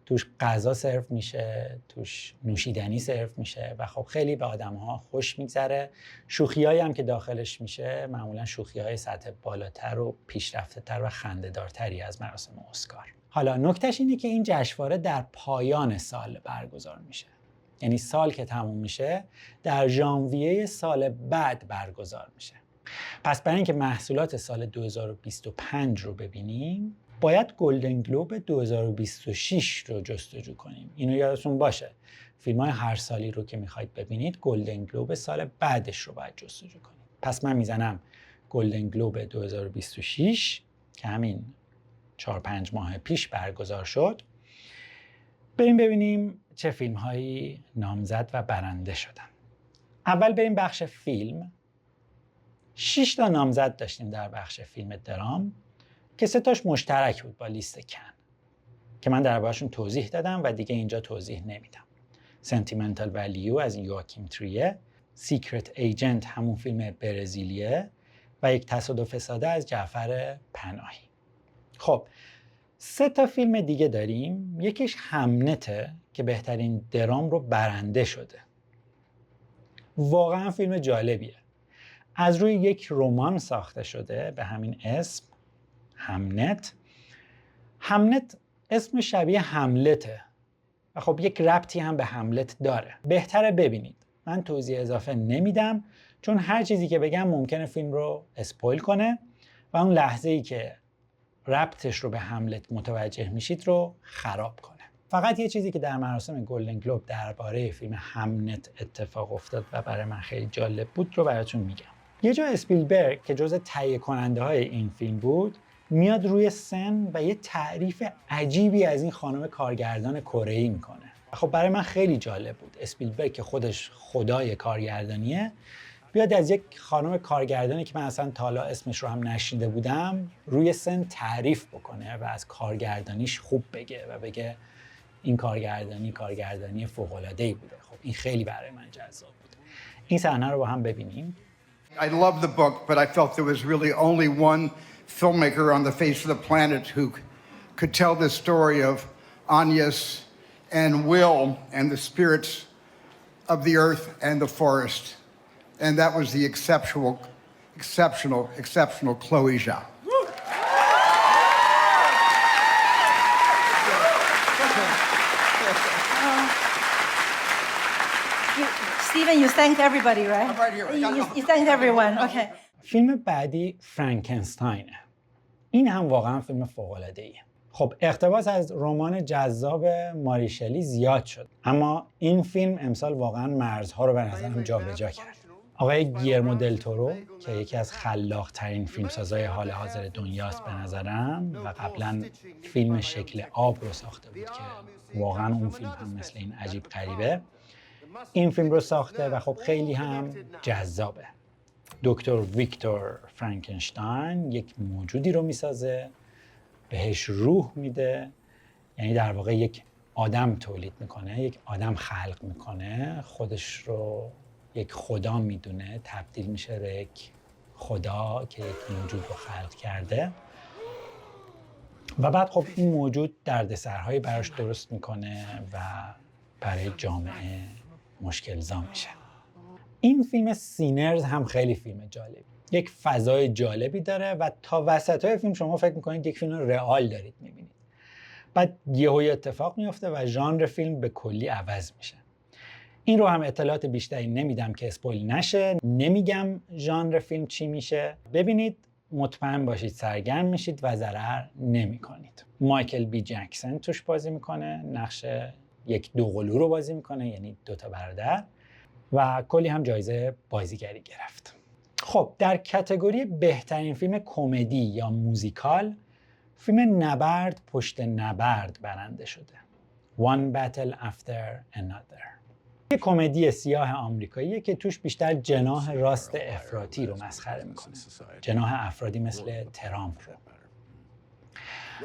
توش غذا سرو میشه، توش نوشیدنی سرو میشه و خب خیلی به آدم‌ها خوش میگذره. شوخیایی هم که داخلش میشه معمولا شوخی‌های سطح بالاتر و پیشرفته‌تر و خنده‌دارتری از مراسم اسکار. حالا نکتهش اینه که این جشنواره در پایان سال برگزار میشه. یعنی سال که تموم میشه در ژانویه سال بعد برگزار میشه. پس برای اینکه محصولات سال 2025 رو ببینیم باید گلدن گلوب 2026 رو جستجو کنیم. اینو یادتون باشه. فیلم‌های هر سالی رو که میخواید ببینید گلدن گلوب سال بعدش رو باید جستجو کنید. پس من میزنم گلدن گلوب 2026 که همین 4-5 ماه پیش برگزار شد. بریم ببینیم چه فیلم‌هایی نامزد و برنده شدن. اول بریم بخش فیلم. 6 تا نامزد داشتیم در بخش فیلم درام که 3 تاش مشترک بود با لیست کن که من دربارشون توضیح دادم و دیگه اینجا توضیح نمیدم. سنتیمنتال ولیو از یواکیم تریه، سیکرت ایجنت همون فیلم برزیلیه و یک تصادف ساده از جعفر پناهی. خب 3 تا فیلم دیگه داریم. یکیش همنته که بهترین درام رو برنده شده. واقعا فیلم جالبیه. از روی یک رمان ساخته شده به همین اسم، همنت. همنت اسم شبیه هملته و خب یک ربطی هم به هملت داره. بهتره ببینید. من توضیح اضافه نمیدم چون هر چیزی که بگم ممکنه فیلم رو اسپویل کنه و اون لحظه‌ای که ربطش رو به هملت متوجه میشید رو خراب کنه. فقط یه چیزی که در مراسم گلدن گلوب درباره فیلم همنت اتفاق افتاد و برای من خیلی جالب بود رو براتون میگم. یه جا اسپیلبرگ که جزء تهیه کننده های این فیلم بود میاد روی سن و یه تعریف عجیبی از این خانم کارگردان کره‌ای میکنه. خب برای من خیلی جالب بود. اسپیلبرگ که خودش خدای کارگردانیه بیاد از یک خانم کارگردانی که من اصلا تا حالا اسمش رو هم نشنیده بودم روی سن تعریف بکنه و از کارگردانیش خوب بگه و بگه این کارگردانی فوق‌العاده‌ای بوده. خب این خیلی برای من جذاب بود. این صحنه رو با هم ببینیم. I love the book, but I felt there was really only one filmmaker on the face of the planet who could tell the story of Agnes and Will and the spirits of the earth and the forest. And that was the exceptional Chloe Zhao. Stephen, you thanked everybody, right? I'm right here. You thanked everyone. Okay. فیلم بعدی فرانکنستاینه. این هم واقعا فیلم فوق‌العاده‌ایه. خب اقتباس از رمان جذاب ماری شلی زیاد شد، اما این فیلم امسال واقعا مرزها رو به نظرم جابجا کرد. آقای گیرمو دل تورو که یکی از خلاق‌ترین فیلمسازهای حال حاضر دنیاست به نظرم و قبلا فیلم شکل آب رو ساخته بود که واقعا اون فیلم هم مثل این عجیب غریبه. این فیلم رو ساخته و خب خیلی هم جذابه. دکتر ویکتور فرانکنشتاین یک موجودی رو میسازه، بهش روح میده، یعنی در واقع یک آدم تولید میکنه، یک آدم خلق میکنه، خودش رو یک خدا میدونه، تبدیل میشه به یک خدا که یک موجود رو خلق کرده و بعد خب این موجود دردسرهایی براش درست میکنه و برای جامعه مشکل‌زا میشه. این فیلم سینرز هم خیلی فیلم جالبی. یک فضای جالبی داره و تا وسطای فیلم شما فکر میکنید یک فیلم رئال دارید میبینید. بعد یهویی اتفاق میفته و ژانر فیلم به کلی عوض میشه. این رو هم اطلاعات بیشتری نمیدم که اسپویل نشه. نمیگم ژانر فیلم چی میشه. ببینید مطمئن باشید سرگرم میشید و ضرر نمیکنید. مایکل بی جکسون توش بازی میکنه، نقش یک دوقلو رو بازی میکنه، یعنی 2 تا برادر و کلی هم جایزه بازیگری گرفت. خب در کاتگوری بهترین فیلم کمدی یا موزیکال فیلم نبرد پشت نبرد برنده شده. One Battle After Another. یک کمدی سیاه آمریکاییه که توش بیشتر جناح راست افراطی رو مسخره میکنه. جناح افرادی مثل ترامپ رو.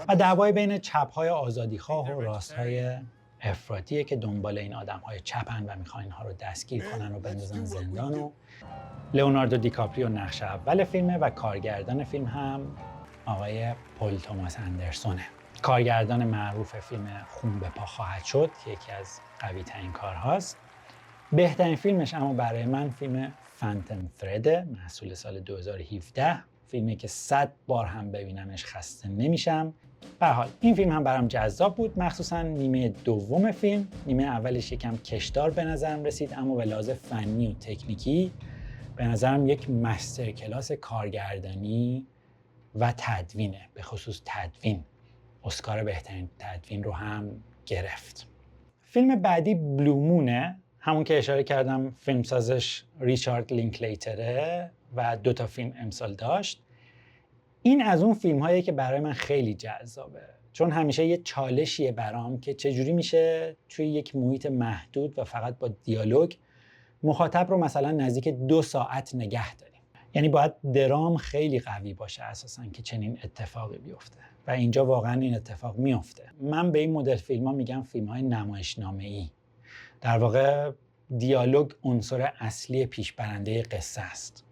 و دعوای بین چپ‌های آزادیخواه و راست‌های افراطیه که دنبال این آدم‌های چپن و میخوان اینها رو دستگیر کنن و بندازن زندان. و لئوناردو دیکاپریو نقش اول فیلمه و کارگردان فیلم هم آقای پل توماس اندرسونه. کارگردان معروف فیلم خون به پا خواهد شد که یکی از قوی‌ترین کارهاست. بهترین فیلمش اما برای من فیلم فانتوم ثرد محصول سال 2017. فیلمی که 100 بار هم ببینمش خسته نمیشم. به هر حال این فیلم هم برام جذاب بود، مخصوصا نیمه دوم فیلم. نیمه اولش یکم کشدار به نظرم رسید، اما به لحاظ فنی و تکنیکی به نظرم یک مستر کلاس کارگردانی و تدوینه. به خصوص تدوین اسکار بهترین تدوین رو هم گرفت. فیلم بعدی بلومونه، همون که اشاره کردم فیلمسازش ریچارد لینکلیتره و 2 تا فیلم امسال داشت. این از اون فیلم هایی که برای من خیلی جذابه، چون همیشه یه چالشیه برام که چجوری میشه توی یک محیط محدود و فقط با دیالوگ مخاطب رو مثلا نزدیک 2 ساعت نگه داریم. یعنی باید درام خیلی قوی باشه اساساً که چنین اتفاقی بیفته و اینجا واقعا این اتفاق میفته. من به این مدل فیلم ها میگم فیلم های نمایشنامه‌ای. در واقع دیالوگ عنصر اصلی پیشبرنده قصه است.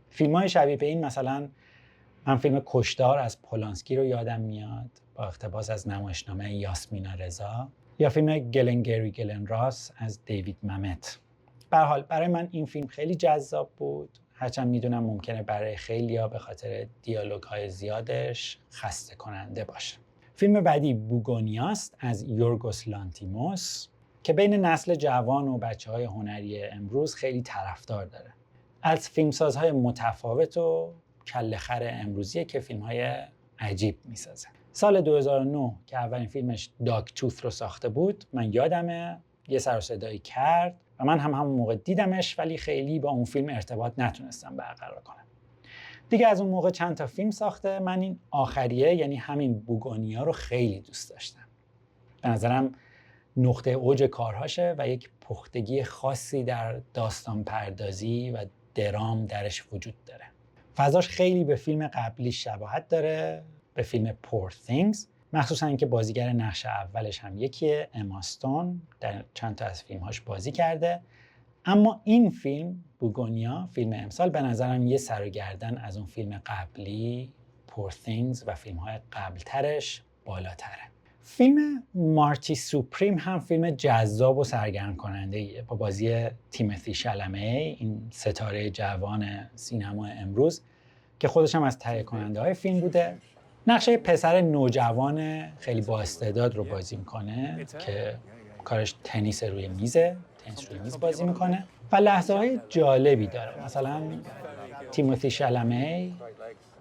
فیلم های شبیه به این مثلا من فیلم کشدار از پولانسکی رو یادم میاد با اقتباس از نمایشنامه یاسمینا رضا، یا فیلم گلنگری گلن راس از دیوید ممت. به هر حال برای من این فیلم خیلی جذاب بود، هرچند میدونم ممکنه برای خیلیا به خاطر دیالوگ‌های زیادش خسته کننده باشه. فیلم بعدی بوگونیاست از یورگوس لانتیموس که بین نسل جوان و بچه‌های هنری امروز خیلی طرفدار داره. از فیلمسازهای متفاوت و کله‌خر امروزیه که فیلم‌های عجیب میسازه. سال 2009 که اولین فیلمش داگ توث رو ساخته بود، من یادمه یه سر و صدایی کرد و من هم همون موقع دیدمش، ولی خیلی با اون فیلم ارتباط نتونستم برقرار کنم. دیگه از اون موقع چند تا فیلم ساخته. من این آخریه یعنی همین بوگونیا رو خیلی دوست داشتم. به نظرم نقطه اوج کارهاشه و یک پختگی خاصی در داستان پردازی و درام درش وجود داره. فضاش خیلی به فیلم قبلی شباهت داره، به فیلم پور things، مخصوصا اینکه بازیگر نقش اولش هم یکیه، اما استون، در چند تا از فیلمهاش بازی کرده. اما این فیلم بوگونیا، فیلم امسال، به نظرم یه سر و گردن از اون فیلم قبلی پور things و فیلم‌های قبلترش بالاتره. فیلم مارتی سوپریم هم فیلم جذاب و سرگرم کننده ایه با بازی تیموتی شالمه، این ستاره جوان سینما امروز که خودش هم از تهیه کننده های فیلم بوده. نقشه پسر نوجوان خیلی با استعداد رو بازی میکنه که کارش تنیس روی میزه، تنیس روی میز بازی میکنه و لحظه های جالبی داره. مثلا تیموتی شالمه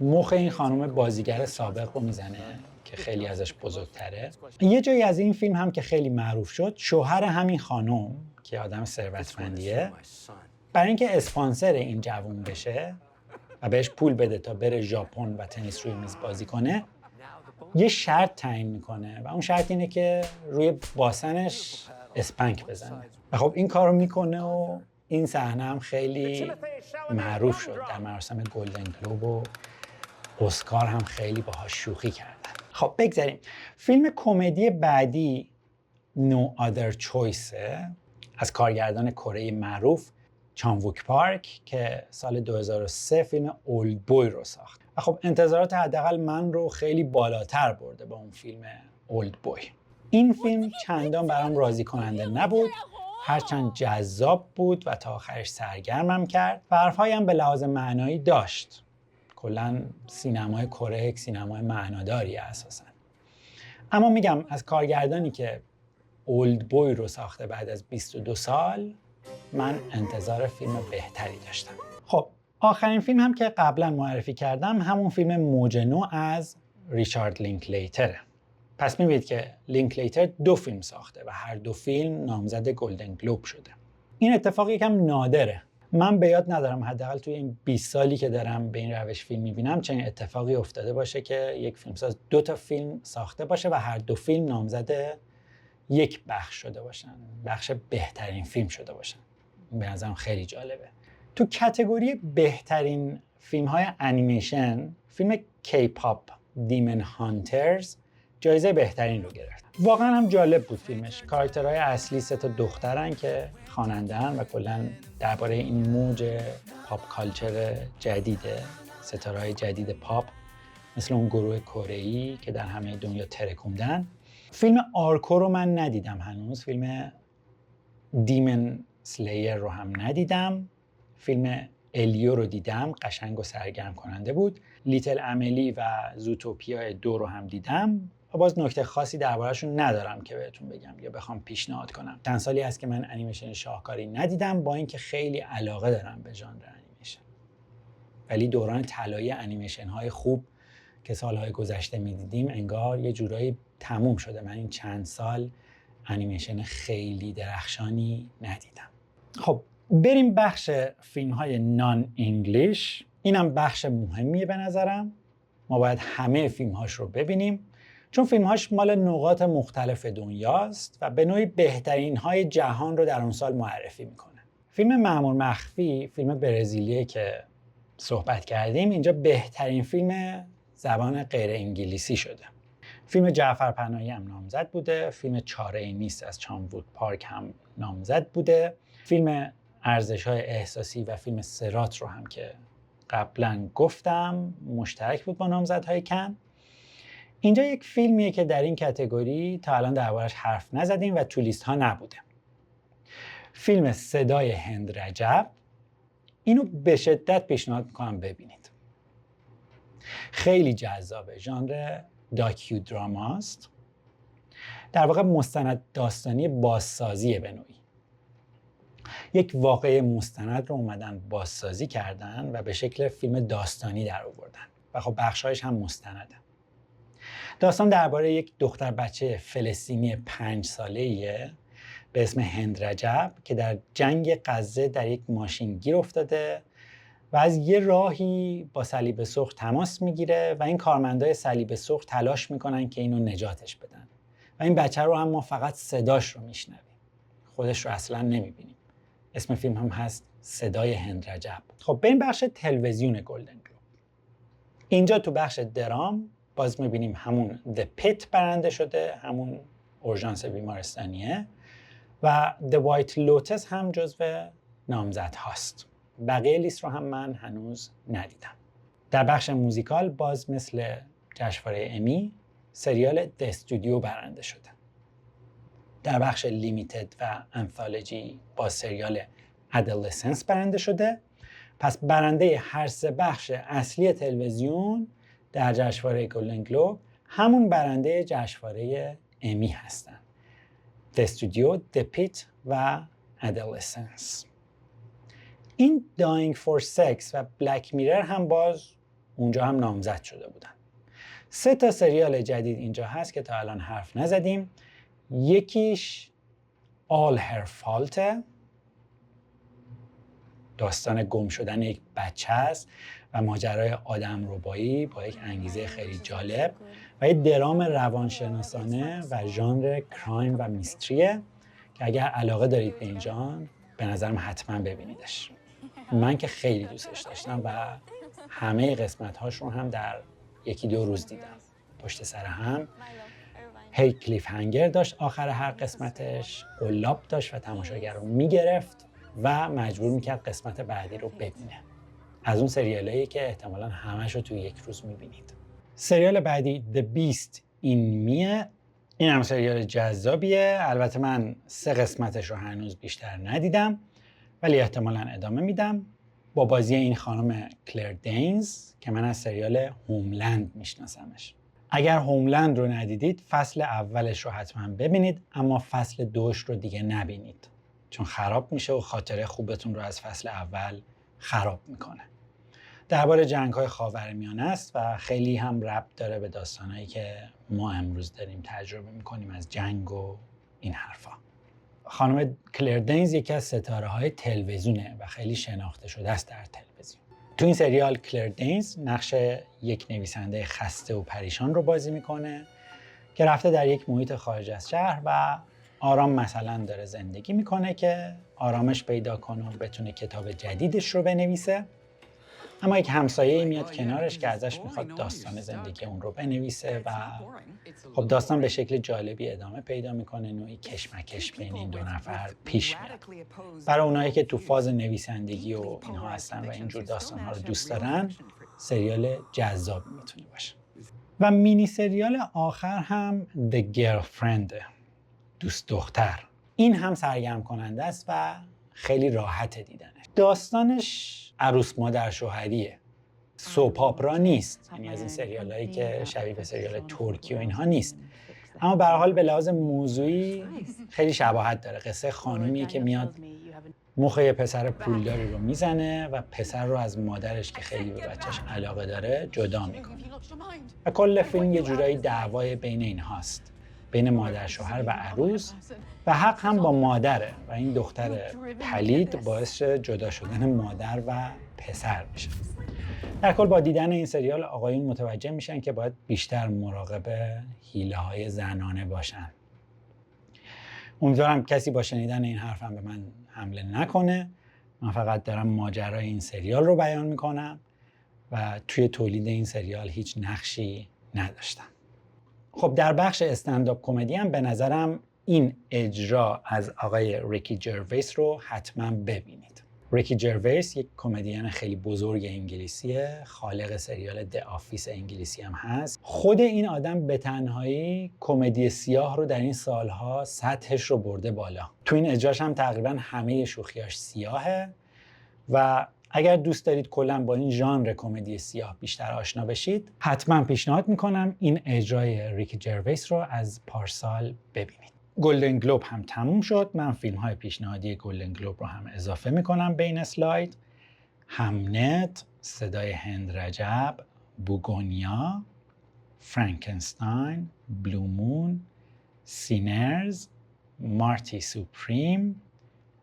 مخ این خانم بازیگر سابق رو میزنه که خیلی ازش بزرگتره. یه جایی از این فیلم هم که خیلی معروف شد، شوهر همین خانم که آدم ثروتمندیه، برای اینکه اسپانسر این جوون بشه و بهش پول بده تا بره ژاپن و تنیس روی میز بازی کنه، یه شرط تعیین میکنه و اون شرط اینه که روی باسنش اسپنک بزنه. و خب این کارو میکنه و این صحنه هم خیلی معروف شد در مراسم گلدن گلوب و اسکار هم خیلی باهاش شوخی کردن. خب بگذاریم. فیلم کمدی بعدی No Other Choice از کارگردان کره معروف چان ووک پارک که سال 2003 فیلم اولد بوی رو ساخت. و خب انتظارات حداقل من رو خیلی بالاتر برده با اون فیلم اولد بوی. این فیلم چندان برام راضی کننده نبود، هرچند جذاب بود و تا آخرش سرگرمم کرد. حرفایی هم به لحاظ معنایی داشت. کلاً سینمای کره یک سینمای معناداریه اساساً. اما میگم از کارگردانی که اولد بوی رو ساخته بعد از 22 سال من انتظار فیلم بهتری داشتم. خب آخرین فیلم هم که قبلا معرفی کردم همون فیلم موج نو از ریچارد لینکلیتره. پس میبینید که لینکلیتر 2 فیلم ساخته و هر 2 فیلم نامزد گلدن گلوب شده. این اتفاق یکم نادره. من به یاد ندارم حداقل توی این 20 سالی که دارم به این روش فیلم میبینم چنین اتفاقی افتاده باشه که یک فیلمساز 2 تا فیلم ساخته باشه و هر 2 فیلم نامزد یک بخش شده باشن، بخش بهترین فیلم شده باشن. این به نظرم خیلی جالبه. تو کتگوری بهترین فیلم های انیمیشن، فیلم کی-پاپ دیمن هانترز جایزه بهترین رو گرفت. واقعا هم جالب بود فیلمش. کاراکترهای اصلی 3 تا دخترن که خواننده‌ان و کلا درباره این موج پاپ کالچر جدیده، ستاره‌های جدید پاپ مثل اون گروه کره‌ای که در همه دنیا ترکوندن. فیلم آرکو رو من ندیدم هنوز، فیلم دیمن سلیر رو هم ندیدم، فیلم الیو رو دیدم، قشنگ و سرگرم کننده بود. لیتل امیلی و زوتوپیا 2 رو هم دیدم و باز نکته خاصی درباره‌شون ندارم که بهتون بگم یا بخوام پیشنهاد کنم. چند سالی هست که من انیمیشن شاهکاری ندیدم، با اینکه خیلی علاقه دارم به ژانر انیمیشن. ولی دوران طلایی انیمیشن های خوب که سالهای گذشته می‌دیدیم انگار یه جورایی تموم شده. من این چند سال انیمیشن خیلی درخشانی ندیدم. خب بریم بخش فیلم های نان انگلیش. اینم بخش مهمیه به نظرم. ما باید همه فیلم هاش رو ببینیم چون فیلم هاش مال نقاط مختلف دنیاست و به نوعی بهترین های جهان رو در اون سال معرفی میکنه. فیلم مأمور مخفی، فیلم برزیلیه که صحبت کردیم، اینجا بهترین فیلم زبان غیر انگلیسی شده. فیلم جعفر پناهی هم نامزد بوده، فیلم چاره‌ای نیست از چام وود پارک هم نامزد بوده، فیلم ارزش‌های احساسی و فیلم صراط رو هم که قبلا گفتم مشترک بود با نامزدهای کن. اینجا یک فیلمیه که در این کتگوری تا الان دربارش حرف نزدیم و تو لیست ها نبوده. فیلم صدای هند رجب. اینو به شدت پیشنهاد میکنم ببینید. خیلی جذابه، ژانر داکیو دراماست. در واقع مستند داستانی بازسازیه به نوعی. یک واقعه مستند رو اومدن بازسازی کردن و به شکل فیلم داستانی در آوردن و خب بخشایش هم مستنده. داستان درباره یک دختر بچه فلسطینی 5 ساله‌ایه به اسم هند رجب که در جنگ غزه در یک ماشین گیر افتاده و از یه راهی با صلیب سرخ تماس میگیره و این کارمندای صلیب سرخ تلاش میکنن که اینو نجاتش بدن و این بچه رو هم ما فقط صداش رو میشنویم، خودش رو اصلا نمیبینیم. اسم فیلم هم هست صدای هند رجب. خب به این بخش تلویزیون گلدن گلوب. اینجا تو بخش درام باز میبینیم همون The Pit برنده شده، همون اورژانس بیمارستانیه و The White Lotus هم جزو نامزد هاست. بقیه لیست رو هم من هنوز ندیدم. در بخش موزیکال باز مثل جشنواره امی سریال The Studio برنده شده. در بخش لیمیتد و انثولوژی با سریال Adolescence برنده شده. پس برنده هر 3 بخش اصلی تلویزیون در جشنواره گلدن گلوب همون برنده جشنواره امی هستن. The Studio، The Pit و Adolescence. این Dying for Sex و Black Mirror هم باز اونجا هم نامزد شده بودن. 3 تا سریال جدید اینجا هست که تا الان حرف نزدیم. یکیش All Her Fault، داستان گم شدن یک بچه است و ماجرای آدمربایی با یک انگیزه خیلی جالب و یک درام روانشناسانه و ژانر کرایم و میستریه که اگر علاقه دارید به این ژانر به نظرم حتما ببینیدش. من که خیلی دوستش داشتم و همه قسمت‌هاش رو هم در 1-2 روز دیدم پشت سر هم. هی کلیف هنگر داشت آخر هر قسمتش، قلاب داشت و تماشاگر رو میگرفت و مجبور میکرد قسمت بعدی رو ببینه. از اون سریالایی که احتمالاً همش رو توی 1 روز میبینید. سریال بعدی The Beast in Me. این هم سریال جذابیه. البته من 3 قسمتش رو هنوز بیشتر ندیدم ولی احتمالاً ادامه میدم. با بازی این خانم کلر دینز که من از سریال هوملند میشناسمش. اگر هوملند رو ندیدید فصل اولش رو حتما ببینید اما فصل 2 رو دیگه نبینید چون خراب میشه و خاطره خوبتون رو از فصل اول خراب میکنه. درباره جنگ‌های خاورمیانه است و خیلی هم ربط داره به داستانایی که ما امروز داریم تجربه میکنیم از جنگ و این حرفا. خانم کلر دینز یکی از ستاره‌های تلویزیونه و خیلی شناخته شده است در تلویزیون. تو این سریال کلر دینز نقش یک نویسنده خسته و پریشان رو بازی میکنه که رفته در یک محیط خارج از شهر و آرام مثلا داره زندگی میکنه که آرامش پیدا کنه و بتونه کتاب جدیدش رو بنویسه. اما یک همسایه میاد کنارش که ازش میخواد داستان زندگی اون رو بنویسه و خب داستان به شکل جالبی ادامه پیدا میکنه. نوعی کشمکش بین این دو نفر پیش میاد. برای اونایی که تو فاز نویسندگی و اینها هستن و اینجور داستانها رو دوست دارن، سریال جذابی میتونه باشه. و مینی سریال آخر هم The Girlfriend، دوست دختر. این هم سرگرم کننده است و خیلی راحت دیدنش. داستانش عروس مادر شوهریه، سوپ آپرا نیست، یعنی از این سریال هایی که شبیه به سریال ترکی و اینها نیست، اما به هر حال به لحاظ موضوعی خیلی شباهت داره. قصه خانومیه که میاد مخ یه پسر پولداری رو میزنه و پسر رو از مادرش که خیلی به بچهش علاقه داره جدا میکنه و کل فیلم یه جورایی دعوای بین اینهاست، بین مادر شوهر و عروس، و حق هم با مادره و این دختر پلید باعث جدا شدن مادر و پسر میشه. در کل با دیدن این سریال آقایون متوجه میشن که باید بیشتر مراقب حیله‌های زنانه باشن. امیدوارم کسی با شنیدن این حرفم به من حمله نکنه. من فقط دارم ماجرای این سریال رو بیان میکنم و توی تولید این سریال هیچ نقشی نداشتم. خب در بخش استندآپ کمدی هم به نظرم این اجرا از آقای ریکی جرویس رو حتما ببینید. ریکی جرویس یک کمدین خیلی بزرگ انگلیسیه، خالق سریال د آفیس انگلیسی هم هست. خود این آدم به تنهایی کمدی سیاه رو در این سالها سطحش رو برده بالا. تو این اجراش هم تقریبا همه شوخیاش سیاهه و اگر دوست دارید کلا با این ژانر کمدی سیاه بیشتر آشنا بشید، حتما پیشنهاد میکنم این اجرای ریکی جرویس رو از پارسال ببینید. گلدن گلوب هم تموم شد. من فیلم های پیشنهادی گلدن گلوب رو هم اضافه میکنم به این اسلاید. همنت، صدای هند رجب، بوگونیا، فرانکنستاین، بلو مون، سینرز، مارتی سوپریم،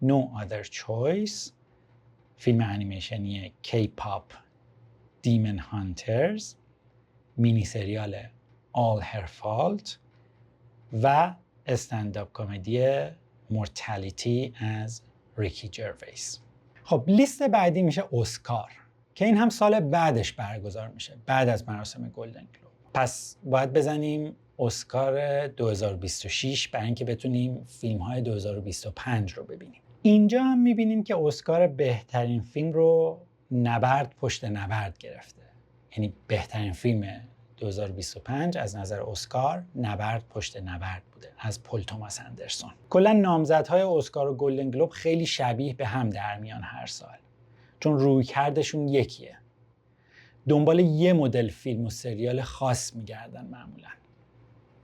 نو آدر چویس، فیلم انیمیشنی کی-پاپ دیمن هانترز، مینی سریال All Her Fault و استندآپ کمدی مورتالیتی از ریکی جرویس. خب لیست بعدی میشه اسکار که این هم سال بعدش برگزار میشه، بعد از مراسم گلدن گلوب. پس باید بزنیم اسکار 2026 برای اینکه بتونیم فیلم های 2025 رو ببینیم. اینجا هم میبینیم که اسکار بهترین فیلم رو نبرد پشت نبرد گرفته. یعنی بهترین فیلم 2025 از نظر اسکار نبرد پشت نبرد بوده از پل توماس اندرسون. کلا نامزدهای اسکار و گلدن گلوب خیلی شبیه به هم در میان هر سال، چون رویکردشون یکیه. دنبال یه مدل فیلم و سریال خاص میگردن معمولا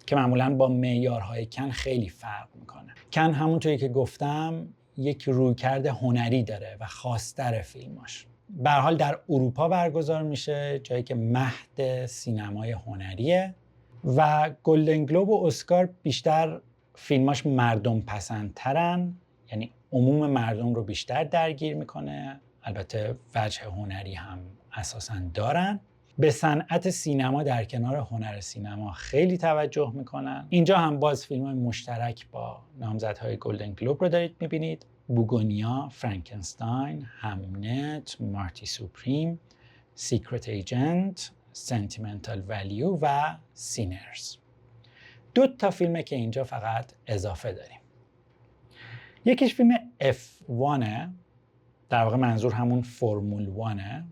که معمولا با معیارهای کن خیلی فرق میکنه. کن همونطوری که گفتم یک رویکرد هنری داره و خاص‌تر فیلماش. به هر حال در اروپا برگزار میشه، جایی که مهد سینمای هنریه، و گلدن گلوب و اسکار بیشتر فیلماش مردم پسندترن، یعنی عموم مردم رو بیشتر درگیر میکنه. البته وجه هنری هم اساساً دارن. به صنعت سینما در کنار هنر سینما خیلی توجه میکنن. اینجا هم باز فیلم‌های مشترک با نامزدهای گلدن گلوب رو دارید میبینید: بوگونیا، فرانکنستاین، همنت، مارتی سوپریم، سیکرت ایجنت، سنتیمنتال ولیو و سینرز. 2 تا فیلمه که اینجا فقط اضافه داریم. یکیش فیلم F1، در واقع منظور همون فرمول 1،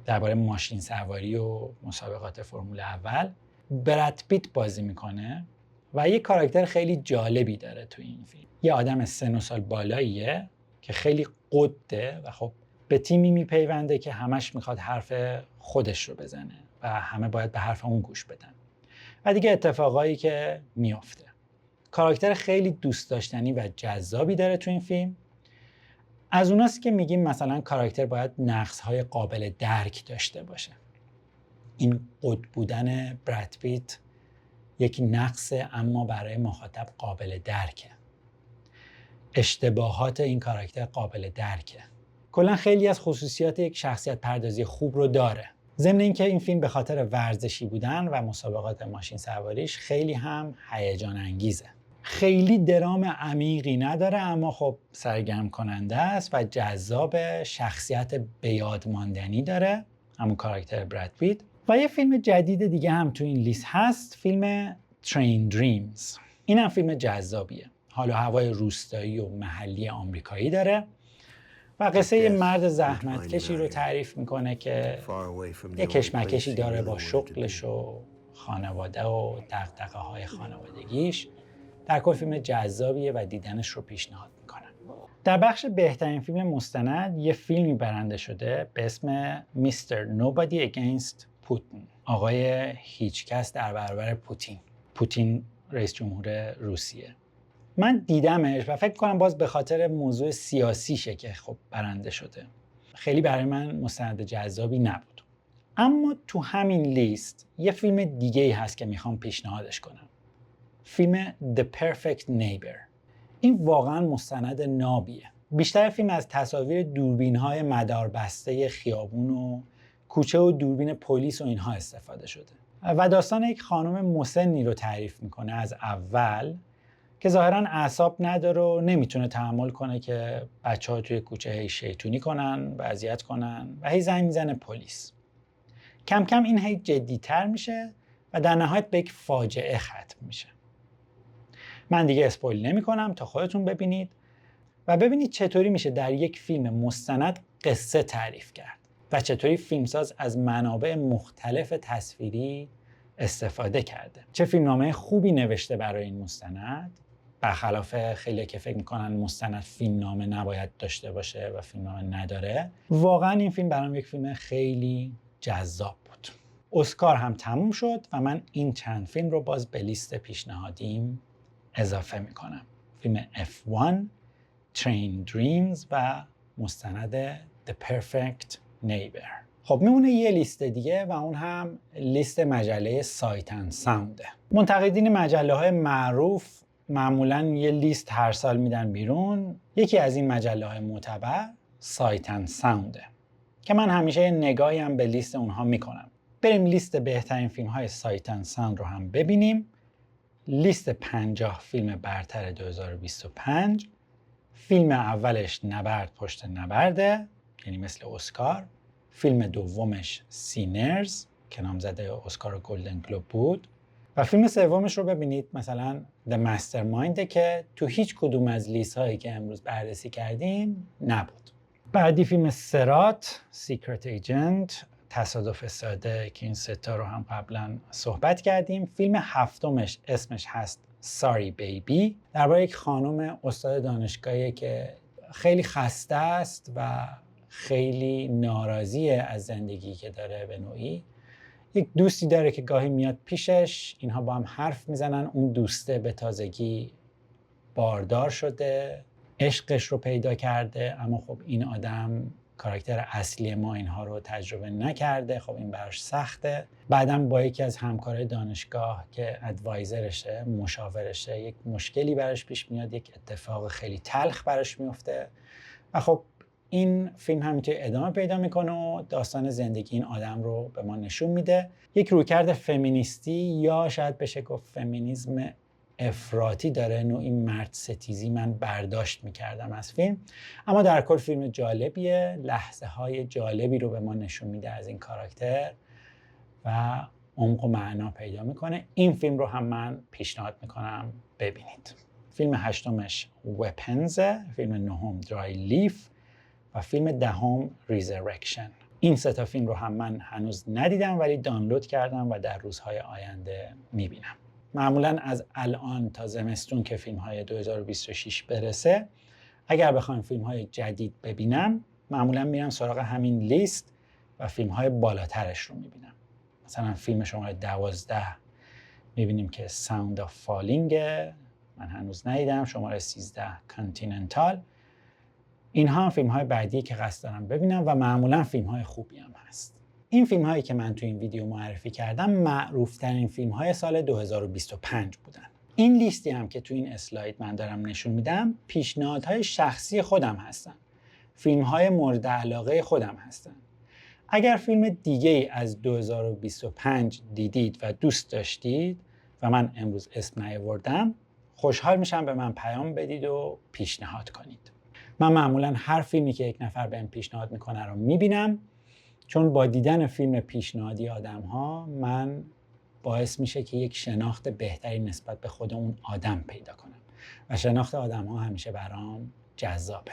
درباره ماشین سواری و مسابقات فرمول اول. براد پیت بازی میکنه و یه کاراکتر خیلی جالبی داره تو این فیلم. یه آدم سن و سال بالاییه که خیلی قده و خب به تیمی میپیونده که همش میخواد حرف خودش رو بزنه و همه باید به حرف اون گوش بدن و دیگه اتفاقایی که میفته. کاراکتر خیلی دوست داشتنی و جذابی داره تو این فیلم. از اوناست که میگیم مثلا کاراکتر باید نقص‌های قابل درک داشته باشه. این قد بودن براد پیت یک نقصه، اما برای مخاطب قابل درکه. اشتباهات این کاراکتر قابل درکه. کلا خیلی از خصوصیات یک شخصیت پردازی خوب رو داره. ضمن اینکه این فیلم به خاطر ورزشی بودن و مسابقات ماشین سواریش خیلی هم هیجان انگیزه. خیلی درام عمیقی نداره اما خب سرگرم کننده است و جذاب، شخصیت بیاد ماندنی داره، همون کاراکتر براد پیت. و یه فیلم جدید دیگه هم تو این لیست هست، فیلم ترین دریمز. این هم فیلم جذابیه، حال و هوای روستایی و محلی آمریکایی داره و قصه یه مرد زحمتکشی رو تعریف میکنه که یه کشمکشی داره با شغلش و خانواده و دغدغه‌های خانوادگیش. در کل فیلم جذابیه و دیدنش رو پیشنهاد میکنم. در بخش بهترین فیلم مستند یه فیلمی برنده شده به اسم Mr. Nobody Against Putin. آقای هیچکس در برابر پوتین. پوتین رئیس جمهور روسیه. من دیدمش و فکر کنم باز به خاطر موضوع سیاسیشه که خب برنده شده. خیلی برای من مستند جذابی نبود. اما تو همین لیست یه فیلم دیگه‌ای هست که میخوام پیشنهادش کنم. فیلم The Perfect Neighbor. این واقعا مستند نابیه. بیشتر فیلم از تصاویر دوربین‌های مداربسته خیابون و کوچه و دوربین پلیس و اینها استفاده شده. و داستان یک خانم مسنی رو تعریف میکنه از اول که ظاهراً اعصاب نداره و نمیتونه تحمل کنه که بچه‌ها توی کوچه هی شیطونی کنن و اذیت کنن و هی زنگ میزنه پلیس. کم کم این هی جدی‌تر میشه و در نهایت به یک فاجعه ختم میشه. من دیگه اسپویل نمی کنم تا خودتون ببینید و ببینید چطوری میشه در یک فیلم مستند قصه تعریف کرد و چطوری فیلمساز از منابع مختلف تصویری استفاده کرده. چه فیلمنامه خوبی نوشته برای این مستند، برخلاف خیلی که فکر میکنن مستند فیلمنامه نباید داشته باشه و فیلمنامه نداره. واقعا این فیلم برام یک فیلم خیلی جذاب بود. اسکار هم تموم شد و من این چند فیلم رو باز به لیست پیشنهادیم اضافه میکنم. فیلم F1، Train Dreams و مستند The Perfect Neighbor. خب میمونه یه لیست دیگه و اون هم لیست مجله سایت اند ساونده. منتقدین مجله های معروف معمولاً یه لیست هر سال میدن بیرون. یکی از این مجله های معتبر سایت اند ساونده که من همیشه یه نگاهی هم به لیست اونها میکنم. بریم لیست بهترین فیلم های سایت اند ساوند رو هم ببینیم. لیست 50 فیلم برتر 2025. فیلم اولش نبرد پشت نبرده، یعنی مثل اسکار. فیلم دومش سینرز که نامزده اسکار و گلدن گلوب بود و فیلم سومش رو ببینید مثلا The Mastermind که تو هیچ کدوم از لیست هایی که امروز بررسی کردیم نبود. بعدی فیلم سرات، Secret Agent، تصادف ساده که این ستا رو هم قبلا صحبت کردیم. فیلم هفتمش اسمش هست Sorry Baby، درباره یک خانم استاد دانشگاهی که خیلی خسته است و خیلی ناراضیه از زندگی که داره. به نوعی یک دوستی داره که گاهی میاد پیشش، اینها با هم حرف میزنن، اون دوسته به تازگی باردار شده، عشقش رو پیدا کرده، اما خب این آدم کاراکتر اصلی ما اینها رو تجربه نکرده. خب این براش سخته. بعدم با یکی از همکارای دانشگاه که ادوایزرشه، مشاورشه، یک مشکلی براش پیش میاد، یک اتفاق خیلی تلخ براش میفته و خب این فیلم همینطوری ادامه پیدا میکنه و داستان زندگی این آدم رو به ما نشون میده. یک رویکرد فمینیستی یا شاید بشه گفت فمینیسم افراطی داره، نوعی مرد ستیزی من برداشت میکردم از فیلم. اما در کل فیلم جالبیه، لحظه های جالبی رو به ما نشون میده از این کاراکتر و عمق و معنا پیدا میکنه. این فیلم رو هم من پیشنهاد میکنم ببینید. فیلم هشتمش وپنز، فیلم نهم درای لیف و فیلم دهم ریزرکشن. این سه تا فیلم رو هم من هنوز ندیدم ولی دانلود کردم و در روزهای آینده میبینم. معمولاً از الان تا زمستون که فیلم‌های 2026 برسه، اگر بخوایم فیلم‌های جدید ببینم، معمولاً میرم سراغ همین لیست و فیلم‌های بالاترش رو میبینم. مثلا فیلم شماره 12 میبینیم که Sound of Falling، من هنوز ندیدم. شماره 13 Continental. اینها هم فیلم‌های بعدی که قصد دارم ببینم و معمولاً فیلم‌های خوبی هم هست. این فیلم هایی که من تو این ویدیو معرفی کردم معروف ترین فیلم های سال 2025 بودن. این لیستی هم که تو این اسلاید من دارم نشون میدم پیشنهادهای شخصی خودم هستن. فیلم های مورد علاقه خودم هستن. اگر فیلم دیگه ای از 2025 دیدید و دوست داشتید و من امروز اسم نیاوردم، خوشحال میشم به من پیام بدید و پیشنهاد کنید. من معمولا هر فیلمی که یک نفر بهم پیشنهاد میکنه رو میبینم، چون با دیدن فیلم پیشنهادی آدم‌ها من باعث میشه که یک شناخت بهتری نسبت به خود اون آدم پیدا کنم و شناخت آدم‌ها همیشه برام جذابه.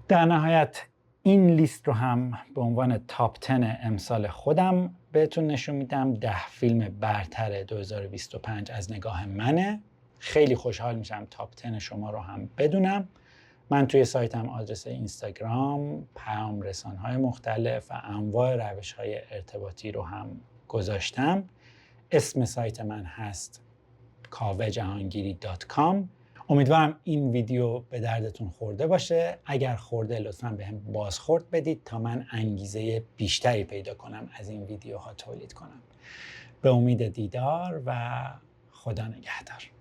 در نهایت این لیست رو هم به عنوان تاپ 10 امسال خودم بهتون نشون میدم. 10 فیلم برتر 2025 از نگاه منه. خیلی خوشحال میشم تاپ 10 شما رو هم بدونم. من توی سایتم آدرس اینستاگرام، پیام رسان‌های مختلف و انواع روش‌های ارتباطی رو هم گذاشتم. اسم سایت من هست kavehjahangiri.com. امیدوارم این ویدیو به دردتون خورده باشه. اگر خورده لطفاً بهم بازخورد بدید تا من انگیزه بیشتری پیدا کنم از این ویدیوها تولید کنم. به امید دیدار و خدا نگهدار.